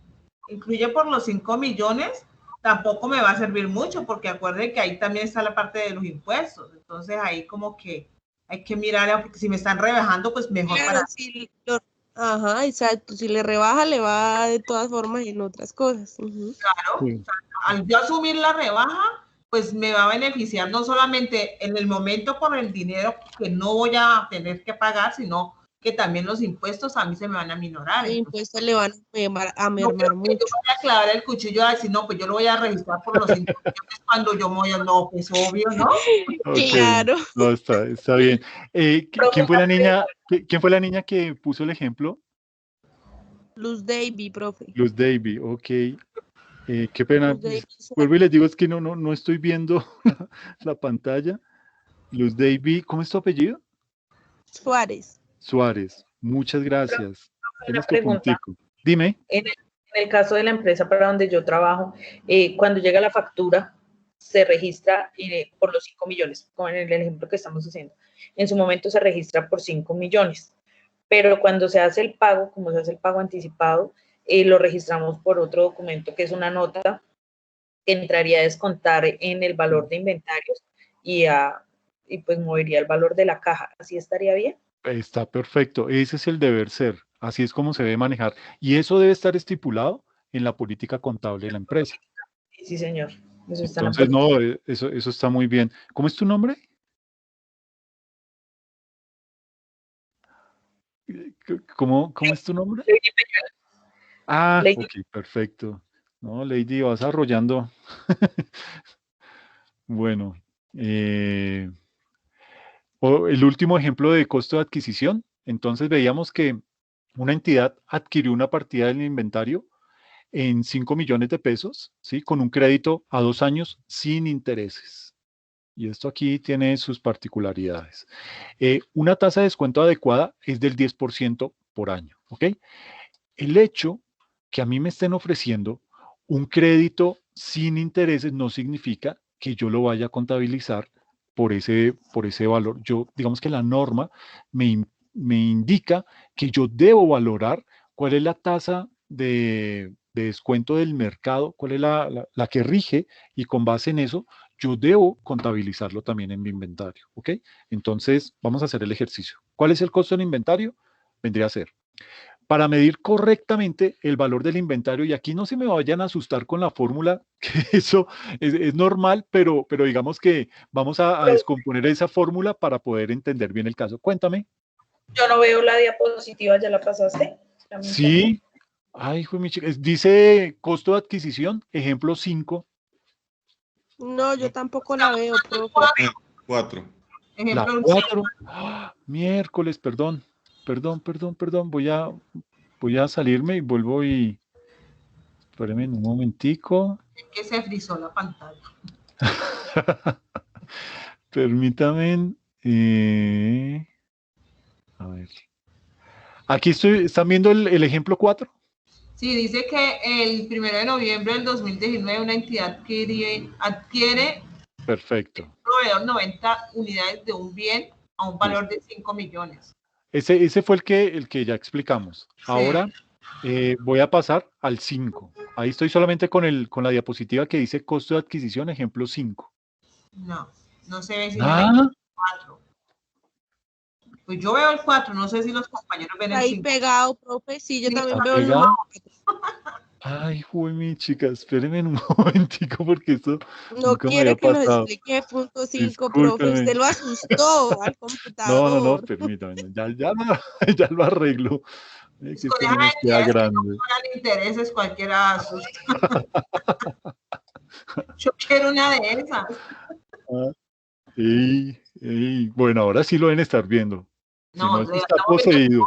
incluye por los 5 millones, tampoco me va a servir mucho, porque acuérdense que ahí también está la parte de los impuestos. Entonces ahí como que hay que mirar, porque si me están rebajando, pues mejor claro, ajá, exacto. Si le rebaja, le va de todas formas en otras cosas. Claro, sí. O sea, al yo asumir la rebaja, pues me va a beneficiar no solamente en el momento por el dinero que no voy a tener que pagar, sino que también los impuestos a mí se me van a minorar. Los impuestos le van a mermar mucho. Yo voy a clavar el cuchillo y decir, no, pues yo lo voy a registrar por los 5 millones cuando yo voy a, no, pues obvio, ¿no? Okay. Claro. No, está bien. ¿Quién fue la niña que puso el ejemplo? Luz Davy, profe. Luz Davy, ok. Qué pena. Vuelvo y les digo, es que no estoy viendo la pantalla. Luz Davy, ¿cómo es tu apellido? Suárez. Suárez, muchas gracias. Una pregunta. Dime. En el caso de la empresa para donde yo trabajo, cuando llega la factura, se registra por los 5 millones, como en el ejemplo que estamos haciendo. En su momento se registra por 5 millones, pero cuando se hace el pago, como se hace el pago anticipado, lo registramos por otro documento que es una nota que entraría a descontar en el valor de inventarios y pues movería el valor de la caja. ¿Así estaría bien? Está perfecto. Ese es el deber ser. Así es como se debe manejar. Y eso debe estar estipulado en la política contable de la empresa. Sí, señor. Eso está Entonces, no, eso está muy bien. ¿Cómo es tu nombre? ¿Cómo es tu nombre? Lady Peñuela. Ah, Lady. ok, perfecto. No, Lady, vas arrollando. Bueno, el último ejemplo de costo de adquisición. Entonces veíamos que una entidad adquirió una partida del inventario en 5 millones de pesos, ¿sí? Con un crédito a 2 años sin intereses. Y esto aquí tiene sus particularidades. Una tasa de descuento adecuada es del 10% por año, ¿ok? El hecho que a mí me estén ofreciendo un crédito sin intereses no significa que yo lo vaya a contabilizar por ese valor. Digamos que la norma me indica que yo debo valorar cuál es la tasa de descuento del mercado, cuál es la que rige, y con base en eso yo debo contabilizarlo también en mi inventario, ¿ok? Entonces, vamos a hacer el ejercicio. ¿Cuál es el costo del inventario? Vendría a ser, para medir correctamente el valor del inventario, y aquí no se me vayan a asustar con la fórmula, que eso es normal, pero digamos que vamos a descomponer esa fórmula para poder entender bien el caso. Cuéntame. Yo no veo la diapositiva, ¿ya la pasaste? Sí. Ay, hijo de mi chica. Dice costo de adquisición, ejemplo 5. No, yo tampoco la veo, profe. 4. La 4. Miércoles, perdón. Voy a salirme y vuelvo y Espérenme un momentico. Es que se frizó la pantalla. Permítame. A ver. Aquí ¿están viendo el ejemplo 4? Sí, dice que el 1 de noviembre del 2019 una entidad adquiere Perfecto. proveedor 90 unidades de un bien a un valor de 5 millones. Ese fue el que ya explicamos. Sí. Ahora voy a pasar al 5. Ahí estoy solamente con la diapositiva que dice costo de adquisición, ejemplo 5. No se ve si Ah. el 4. Pues yo veo el 4, no sé si los compañeros ven el 5. Ahí pegado, profe, sí, yo también veo el ¿Pegado? número. Ay, joder, mi chica, espérenme un momentico porque esto No nunca me quiere había que nos pasado. explique punto 5, profe. Discúlpeme. Usted lo asustó al computador. No, permítame. Ya lo arreglo. Que esto no nos queda grande. No pagan intereses, cualquiera asusta. Yo quiero una de esas. Bueno, ahora sí lo deben estar viendo. Si No, esto está poseído.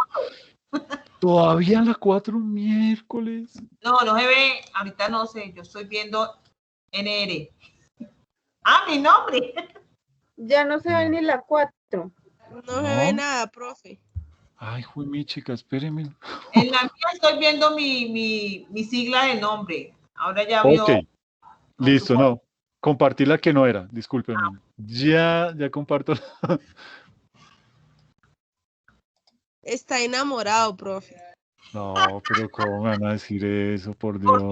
Todavía a las 4 miércoles. No se ve, ahorita no sé, yo estoy viendo NR. Ah, mi nombre. Ya no se ve ni la 4. No se ve nada, profe. Ay, mi chica, espéreme. En la mía estoy viendo mi sigla de nombre. Ahora ya vio. Ok, listo, no. Compartí la que no era, discúlpenme. Ya comparto. Está enamorado, profe. No, pero ¿cómo van a decir eso, por Dios?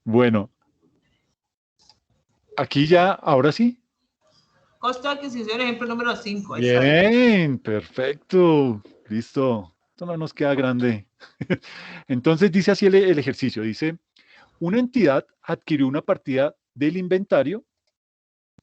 Bueno, aquí ya, ahora sí. Costo de adquisición, ejemplo número 5. Bien, perfecto, listo. Esto no nos queda grande. Entonces dice así el ejercicio, dice, una entidad adquirió una partida del inventario,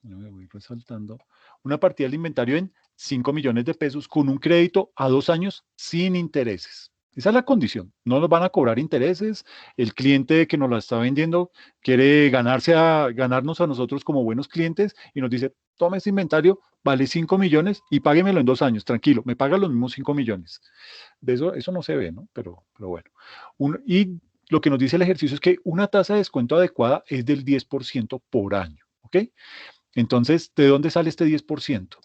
me voy resaltando, una partida del inventario en 5 millones de pesos con un crédito a 2 años sin intereses. Esa es la condición. No nos van a cobrar intereses. El cliente que nos la está vendiendo quiere ganarnos a nosotros como buenos clientes y nos dice, tome este inventario, vale 5 millones y páguemelo en 2 años. Tranquilo, me paga los mismos 5 millones. De eso no se ve, ¿no? Pero bueno. Y lo que nos dice el ejercicio es que una tasa de descuento adecuada es del 10% por año. ¿Ok? Entonces, ¿de dónde sale este 10%?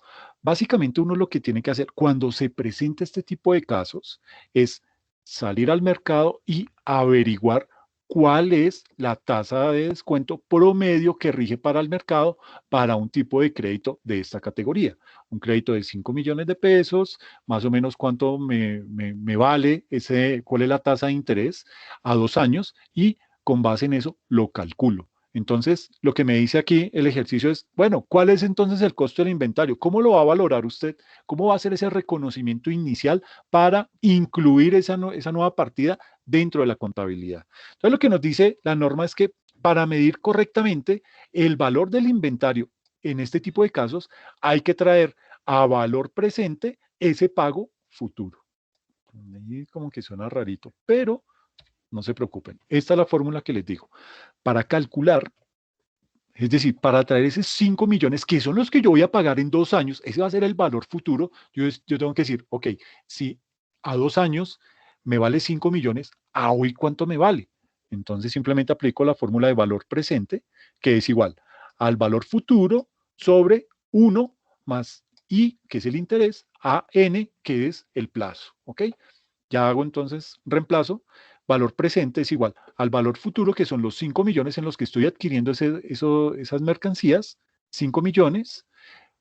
Básicamente uno lo que tiene que hacer cuando se presenta este tipo de casos es salir al mercado y averiguar cuál es la tasa de descuento promedio que rige para el mercado para un tipo de crédito de esta categoría. Un crédito de 5 millones de pesos, más o menos cuánto me vale cuál es la tasa de interés a 2 años y con base en eso lo calculo. Entonces, lo que me dice aquí el ejercicio es, bueno, ¿cuál es entonces el costo del inventario? ¿Cómo lo va a valorar usted? ¿Cómo va a hacer ese reconocimiento inicial para incluir esa nueva partida dentro de la contabilidad? Entonces, lo que nos dice la norma es que para medir correctamente el valor del inventario en este tipo de casos, hay que traer a valor presente ese pago futuro. Ahí como que suena rarito, pero no se preocupen. Esta es la fórmula que les digo. Para calcular, es decir, para traer esos 5 millones, que son los que yo voy a pagar en 2 años, ese va a ser el valor futuro, yo tengo que decir, ok, si a 2 años me vale 5 millones, ¿a hoy cuánto me vale? Entonces simplemente aplico la fórmula de valor presente, que es igual al valor futuro sobre 1 más I, que es el interés, a N, que es el plazo, ¿ok? Ya hago entonces reemplazo. Valor presente es igual al valor futuro, que son los 5 millones en los que estoy adquiriendo esas mercancías, 5 millones,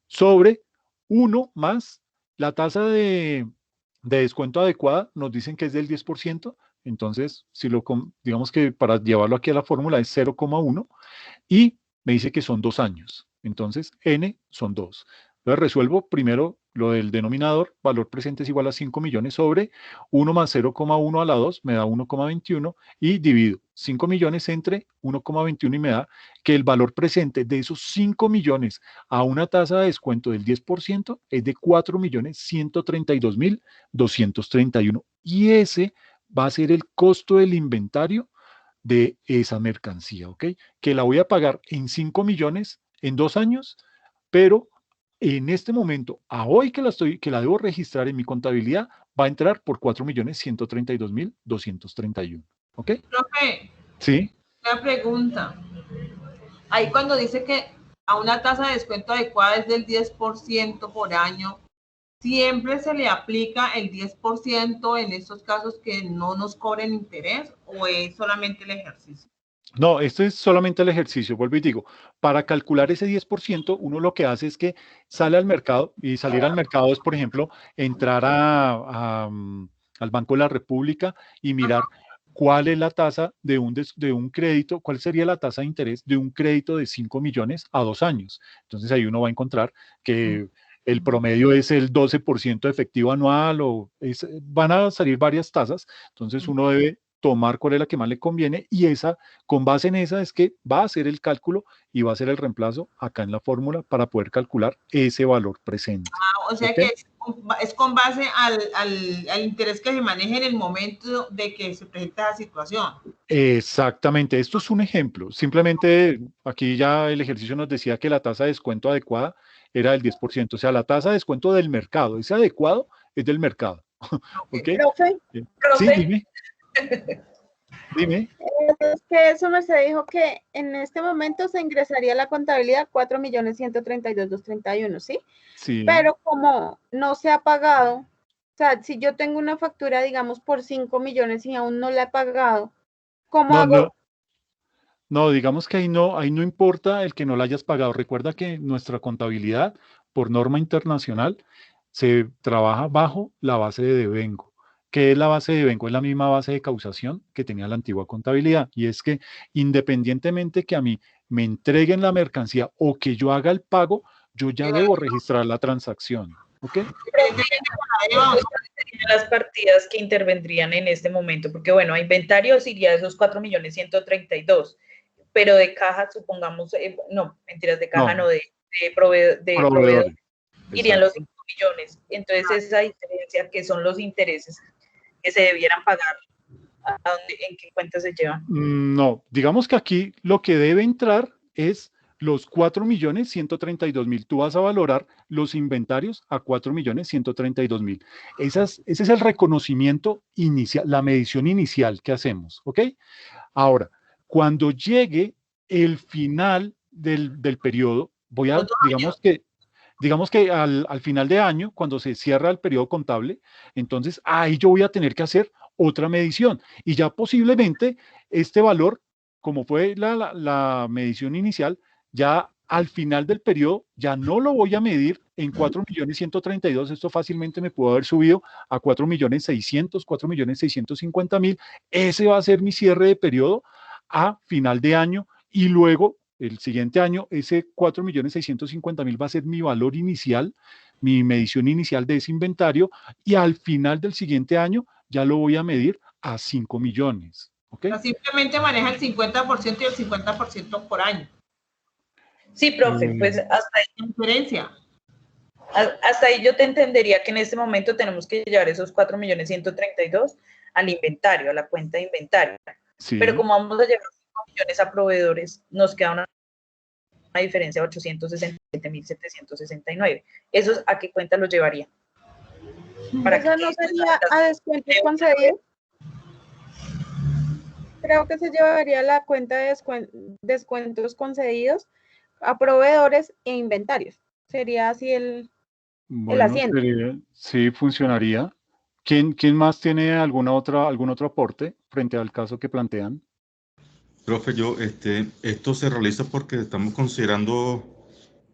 sobre 1 más la tasa de descuento adecuada, nos dicen que es del 10%, entonces, digamos que para llevarlo aquí a la fórmula es 0,1, y me dice que son 2 años, entonces N son 2. Entonces resuelvo primero lo del denominador, valor presente es igual a 5 millones sobre 1 más 0,1 a la 2 me da 1,21 y divido 5 millones entre 1,21 y me da que el valor presente de esos 5 millones a una tasa de descuento del 10% es de 4.132.231 y ese va a ser el costo del inventario de esa mercancía, ¿ok? Que la voy a pagar en 5 millones en 2 años, pero en este momento, a hoy que la debo registrar en mi contabilidad, va a entrar por 4.132.231. ¿Ok? Profe, Sí. una pregunta. Ahí cuando dice que a una tasa de descuento adecuada es del 10% por año, ¿siempre se le aplica el 10% en estos casos que no nos cobren interés o es solamente el ejercicio? No, esto es solamente el ejercicio, vuelvo y digo, para calcular ese 10%, uno lo que hace es que sale al mercado, y salir al mercado es, por ejemplo, entrar al Banco de la República y mirar cuál es la tasa de un crédito, cuál sería la tasa de interés de un crédito de 5 millones a 2 años. Entonces ahí uno va a encontrar que el promedio es el 12% efectivo anual, van a salir varias tasas, entonces uno debe tomar cuál es la que más le conviene y con base en esa es que va a hacer el cálculo y va a hacer el reemplazo acá en la fórmula para poder calcular ese valor presente. O sea, ¿Okay? que es con base al interés que se maneja en el momento de que se presenta la situación. Exactamente, esto es un ejemplo. Simplemente aquí ya el ejercicio nos decía que la tasa de descuento adecuada era del 10%, o sea, la tasa de descuento del mercado, ese adecuado es del mercado. ¿Ok? Profe, Sí, dime. Dime. es que eso me se dijo que en este momento se ingresaría a la contabilidad 4.132.231, ¿sí? Sí. Pero como no se ha pagado, o sea, si yo tengo una factura, digamos, por 5 millones y aún no la he pagado, ¿cómo hago? No, digamos que ahí no importa el que no la hayas pagado. Recuerda que nuestra contabilidad, por norma internacional, se trabaja bajo la base de devengo. ¿Qué es la base de devengo? Es la misma base de causación que tenía la antigua contabilidad. Y es que independientemente que a mí me entreguen la mercancía o que yo haga el pago, yo ya debo registrar la transacción. ¿Ok? Las partidas que intervendrían en este momento, porque bueno, a inventarios iría esos 4.132.000, pero de caja, supongamos, no, mentiras, de caja no, de proveedor, irían los 5 millones. Entonces, esa diferencia que son los intereses que se debieran pagar, ¿en qué cuenta se llevan? No, digamos que aquí lo que debe entrar es los 4.132.000. Tú vas a valorar los inventarios a 4.132.000. Ese es el reconocimiento inicial, la medición inicial que hacemos, ¿ok? Ahora, cuando llegue el final del periodo, digamos que al final de año, cuando se cierra el periodo contable, entonces ahí yo voy a tener que hacer otra medición y ya posiblemente este valor, como fue la medición inicial, ya al final del periodo ya no lo voy a medir en 4.132.000, esto fácilmente me pudo haber subido a 4.600.000, 4.650.000, ese va a ser mi cierre de periodo a final de año y luego el siguiente año ese 4.650.000 va a ser mi valor inicial, mi medición inicial de ese inventario y al final del siguiente año ya lo voy a medir a 5 millones. ¿Okay? O sea, simplemente maneja el 50% y el 50% por año. Sí, profe, pues hasta ahí. Diferencia. Hasta ahí yo te entendería que en este momento tenemos que llevar esos 4.132.000 al inventario, a la cuenta de inventario. Sí. Pero como vamos a llevar 5 millones a proveedores, nos queda una diferencia de 867.769. ¿Esos a qué cuenta los llevaría? ¿Para ¿Eso no sería a descuentos concedidos? Creo que se llevaría la cuenta de descuentos concedidos a proveedores e inventarios. Sería así el haciendo. Sí, funcionaría. ¿Quién más tiene algún otro aporte frente al caso que plantean? Profe, esto se realiza porque estamos considerando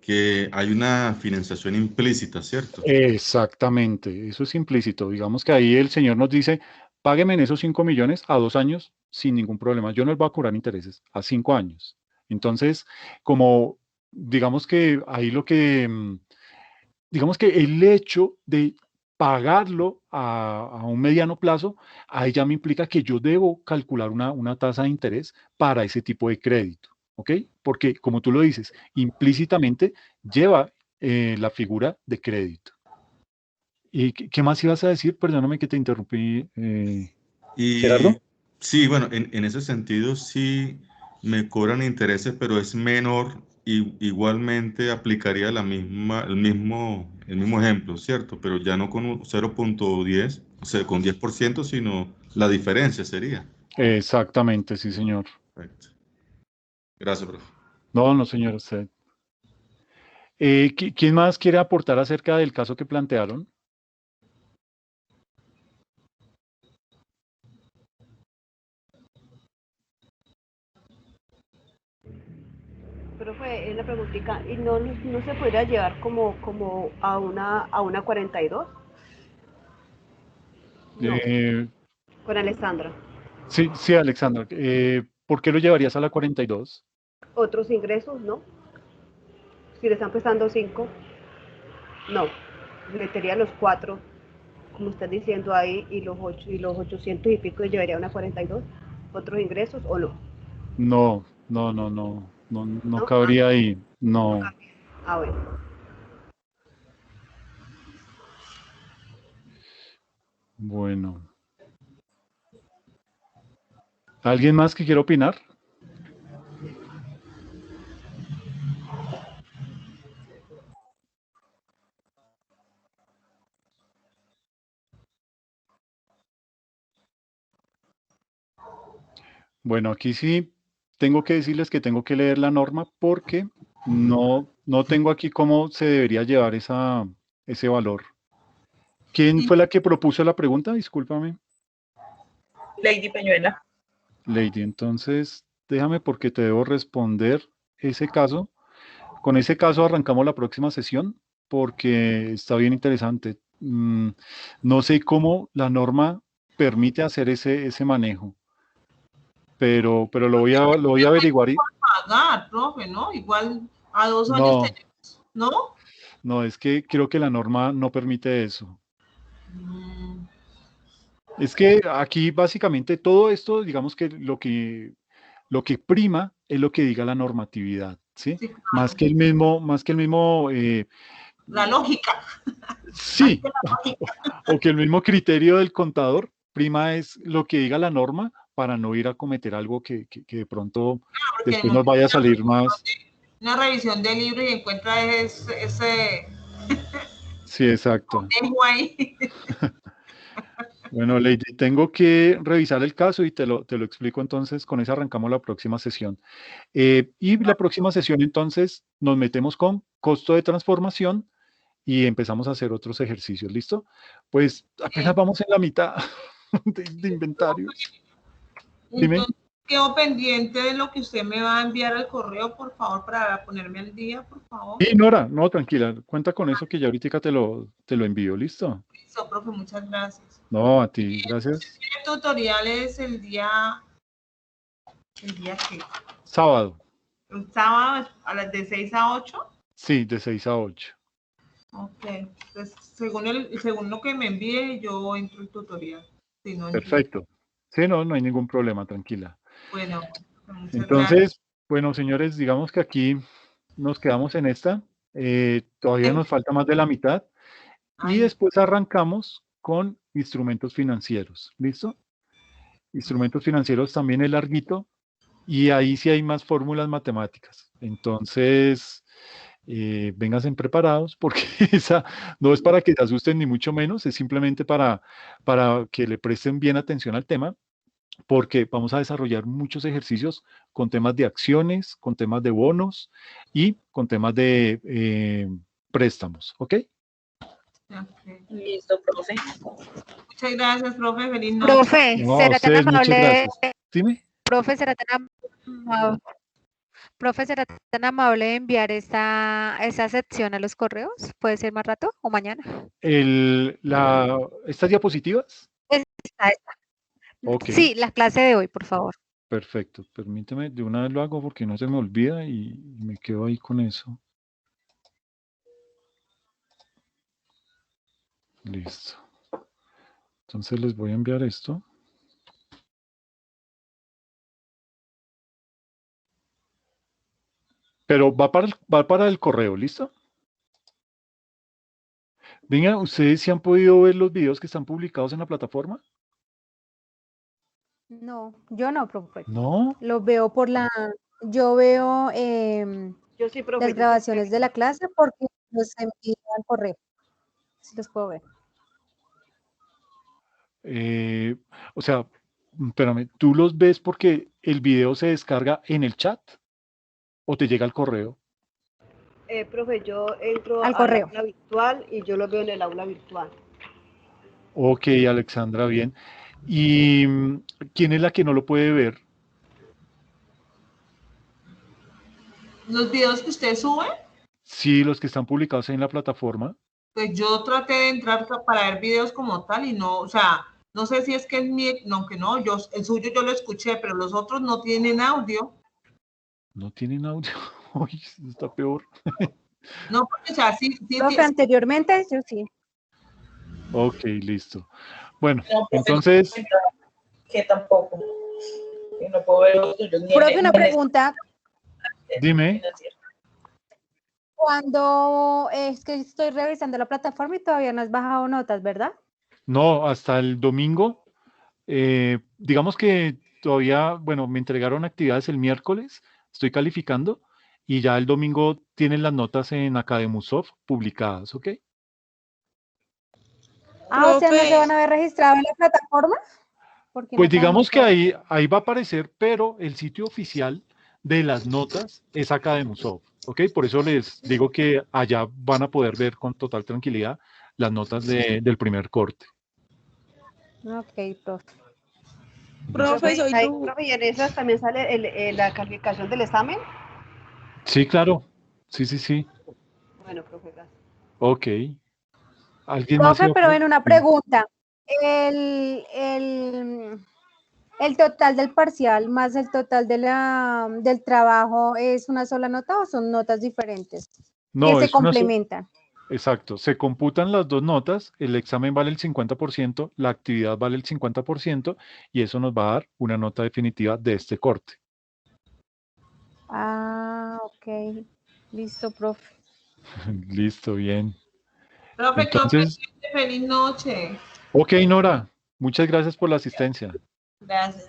que hay una financiación implícita, ¿cierto? Exactamente, eso es implícito. Digamos que ahí el señor nos dice, págueme en esos 5 millones a 2 años sin ningún problema. Yo no les voy a cobrar intereses a 5 años. Entonces, como digamos que ahí digamos que el hecho de pagarlo a un mediano plazo, ahí ya me implica que yo debo calcular una tasa de interés para ese tipo de crédito, ¿ok? Porque, como tú lo dices, implícitamente lleva la figura de crédito. ¿Y qué más ibas a decir? Perdóname que te interrumpí, Gerardo. Sí, bueno, en ese sentido sí me cobran intereses, pero es menor igualmente aplicaría el mismo ejemplo, ¿cierto? Pero ya no con 0.10, o sea, con 10%, sino la diferencia sería. Exactamente, sí, señor. Perfecto. Gracias, profe. No, no, señor, usted. ¿Quién más quiere aportar acerca del caso que plantearon? Profe, es una preguntita, ¿y no se podría llevar como a una 42? No, Eh, con Alessandra. sí, sí, Alexandra. ¿Por qué lo llevarías a la 42? Otros ingresos, ¿no? Si le están prestando 5, no. Metería los 4, como están diciendo ahí, y los 8 y los 800 y pico llevaría una 42. ¿Otros ingresos o no? No, no, no, no, no, no ¿No? cabría ahí. No. Ah, bueno. Bueno. ¿Alguien más que quiera opinar? Bueno, aquí sí tengo que decirles que tengo que leer la norma porque no tengo aquí cómo se debería llevar ese valor. ¿Quién fue la que propuso la pregunta? Discúlpame, Lady Peñuela. Lady. Entonces, déjame porque te debo responder ese caso. Con ese caso arrancamos la próxima sesión porque está bien interesante. No sé cómo la norma permite hacer ese manejo, pero lo voy a averiguar. Pagar, profe, ¿no? Igual a 2 años No, tenemos, ¿no? no, es que creo que la norma no permite eso. Es que aquí básicamente todo esto, digamos que lo que prima es lo que diga la normatividad, ¿sí? Sí, claro. Más que el mismo, La lógica. sí, o que el mismo criterio del contador prima es lo que diga la norma para no ir a cometer algo que de pronto Porque después nos vaya a salir más. una revisión del libro y encuentra ese Sí, exacto. conejo ahí. Bueno, Lady, tengo que revisar el caso y te lo explico entonces. Con eso arrancamos la próxima sesión. Y la próxima sesión entonces nos metemos con costo de transformación y empezamos a hacer otros ejercicios. ¿Listo? Pues apenas vamos en la mitad de inventarios. Dime. Entonces, quedo pendiente de lo que usted me va a enviar al correo, por favor, para ponerme al día, por favor. Sí, Nora, no, tranquila, cuenta con eso que ya ahorita te lo envío. ¿Listo? Listo, profe, muchas gracias. No, a ti, gracias. El tutorial es el día que Sábado. el sábado a las de 6 a 8. Sí, de 6 a 8. Ok, pues según lo que me envíe, yo entro el tutorial. Si no, Perfecto. Sí, no hay ningún problema, tranquila. Bueno, muchas Entonces, gracias. bueno, señores, digamos que aquí nos quedamos en esta. Todavía nos falta más de la mitad. Y después arrancamos con instrumentos financieros. ¿Listo? Instrumentos financieros también es larguito. Y ahí sí hay más fórmulas matemáticas. Entonces, vénganse preparados porque esa no es para que se asusten ni mucho menos, es simplemente para que le presten bien atención al tema, porque vamos a desarrollar muchos ejercicios con temas de acciones, con temas de bonos y con temas de préstamos, ¿ok? Okay. Listo, profe. Muchas gracias, profe. Feliz noche. Profe, No, a será tan ustedes muchas amable. gracias. Dime. Profe, será tan amable de enviar esa sección a los correos. ¿Puede ser más rato o mañana? ¿Estas diapositivas? Esta. Ok. Sí, la clase de hoy, por favor. Perfecto. Permíteme, de una vez lo hago porque no se me olvida y me quedo ahí con eso. Listo. Entonces les voy a enviar esto. Pero va para el correo, ¿listo? Venga, ¿ustedes sí han podido ver los videos que están publicados en la plataforma? No, yo no, profe. ¿No? Lo veo yo veo Yo sí, profe. las grabaciones de la clase porque los envío al correo. Si los puedo ver. O sea, espérame, ¿tú los ves porque el video se descarga en el chat o te llega al correo? Profe, yo entro Al al correo. aula virtual y yo lo veo en el aula virtual. Ok, Alexandra, bien. ¿Y quién es la que no lo puede ver? Los videos que usted sube, Sí, los que están publicados en la plataforma. pues yo traté de entrar para ver videos como tal y no, o sea, no sé si es que es mi, no, que no, yo, el suyo yo lo escuché, pero los otros no tienen audio. No tienen audio. Uy, está peor. No, porque, o sea, sí, Profe, anteriormente yo sí. Ok, listo. Bueno, No, profe, entonces, que tampoco. Que no puedo ver los tuyos. Profe, una pregunta. dime. Cuando es que estoy revisando la plataforma y todavía no has bajado notas, ¿verdad? No, hasta el domingo. Digamos que todavía, bueno, me entregaron actividades el miércoles, estoy calificando y ya el domingo tienen las notas en Academusoft publicadas, ¿ok? Ah, o sea, ¿no se Profe, van a ver registrados en la plataforma? Porque Pues no digamos que sabemos. ahí va a aparecer, pero el sitio oficial de las notas es Academusoft, ¿ok? Por eso les digo que allá van a poder ver con total tranquilidad las notas del primer corte. Ok, profe. profe, soy Ahí, tú. profe, y en esas también sale la calificación del examen. Sí, claro. Sí, sí, sí. Bueno, profe, gracias. Ok. ¿Alguien más? Profe, pero en una pregunta. El total del parcial más el total del trabajo ¿es una sola nota o son notas diferentes? Que No, se es una sola. complementan. Exacto, se computan las dos notas, el examen vale el 50%, la actividad vale el 50% y eso nos va a dar una nota definitiva de este corte. Ah, ok. Listo, profe. Listo, bien. Profe, Entonces, feliz noche. ok, Nora, muchas gracias por la asistencia. Gracias.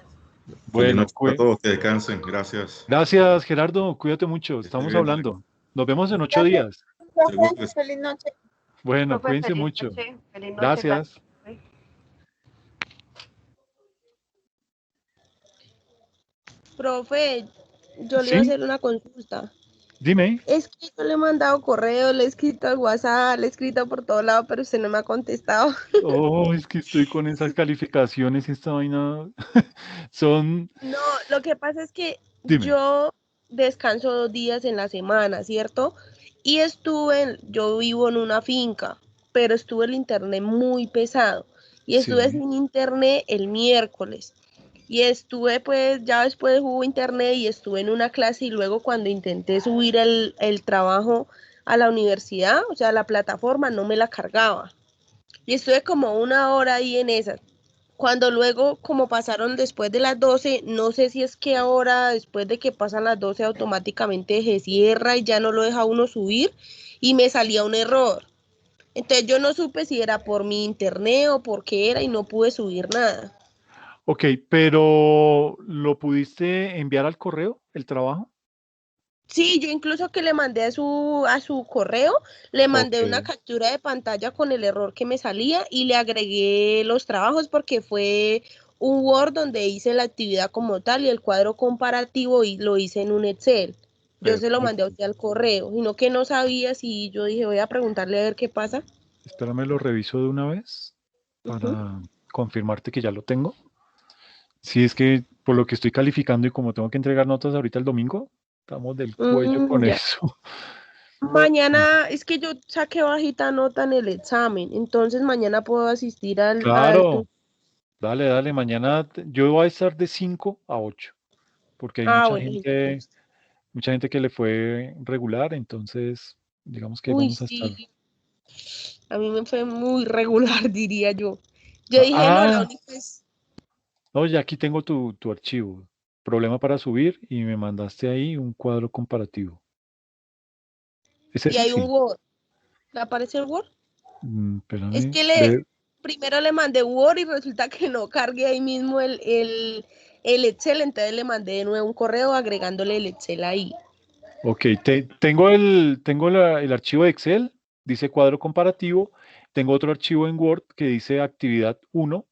Feliz Bueno, noche para todos, que descansen. Gracias. gracias, Gerardo, cuídate mucho, Que esté estamos bien. hablando. Nos vemos en 8 Gracias, días. Seguro que profe. sí. Feliz noche. Bueno, Profe, cuídense feliz mucho. noche. Feliz noche, Gracias. gracias. Profe, yo le iba a ¿Sí? hacer una consulta. Dime. Es que yo le he mandado correo, le he escrito al WhatsApp, le he escrito por todo lado, pero usted no me ha contestado. Oh, es que estoy con esas calificaciones, esta vaina. Son, No, lo que pasa es que dime. yo descanso 2 días en la semana, ¿cierto? Y yo vivo en una finca, pero estuve el internet muy pesado y estuve Sí. sin internet el miércoles. Y estuve, pues, ya después hubo internet y estuve en una clase y luego cuando intenté subir el trabajo a la universidad, o sea, la plataforma no me la cargaba. Y estuve como 1 hora ahí en esa. Cuando luego, como pasaron después de las 12, no sé si es que ahora, después de que pasan las 12, automáticamente se cierra y ya no lo deja uno subir y me salía un error. Entonces yo no supe si era por mi internet o por qué era y no pude subir nada. Ok, pero ¿lo pudiste enviar al correo, el trabajo? Sí, yo incluso que le mandé a su correo, le mandé Ok, una captura de pantalla con el error que me salía y le agregué los trabajos porque fue un Word donde hice la actividad como tal y el cuadro comparativo y lo hice en un Excel. Yo se lo mandé a perfecto. usted al correo, sino que no sabía si yo dije voy a preguntarle a ver qué pasa. Espérame, lo reviso de una vez Ujú. para confirmarte que ya lo tengo. Sí, es que por lo que estoy calificando y como tengo que entregar notas ahorita el domingo, estamos del cuello con Ya. eso. Mañana es que yo saqué bajita nota en el examen, entonces mañana puedo asistir al Claro, dale, dale, mañana yo voy a estar de 5 a 8, porque hay bueno, entonces. mucha gente que le fue regular, entonces digamos que Uy, vamos a estar. sí. A mí me fue muy regular, diría yo. Yo dije, no, la Ah, única es... no, ya aquí tengo tu archivo. Problema para subir y me mandaste ahí un cuadro comparativo. ¿Es Y ese? hay un Sí. Word. ¿Le aparece el Word? Es Espérame. que primero le mandé Word y resulta que no cargué ahí mismo el Excel, entonces le mandé de nuevo un correo agregándole el Excel ahí. Ok, tengo el archivo de Excel, dice cuadro comparativo. Tengo otro archivo en Word que dice actividad 1.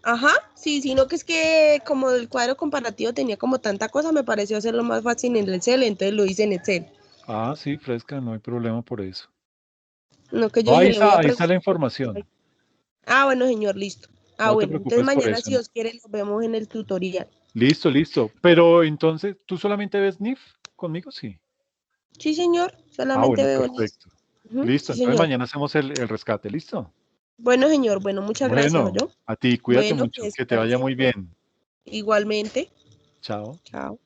Ajá, sí, sino que es que como el cuadro comparativo tenía como tanta cosa, me pareció hacerlo más fácil en el Excel, entonces lo hice en Excel. Ah, sí, fresca, no hay problema por eso. No, que yo No, ahí dije, le voy a ahí está la preguntar. información. Ah, bueno, señor, listo. Ah, No te bueno, entonces preocupes por mañana, eso. si Dios quiere, nos vemos en el tutorial. Listo, listo. Pero entonces, ¿tú solamente ves NIF conmigo? Sí. Sí, señor, Ah, solamente bueno, veo NIF. perfecto. Listo, Sí, entonces señor. mañana hacemos el rescate, ¿listo? Bueno, señor, bueno, muchas gracias, Bueno, ¿oyó? a ti, cuídate Bueno, mucho, pues que te vaya muy bien. igualmente. Chao. Chao.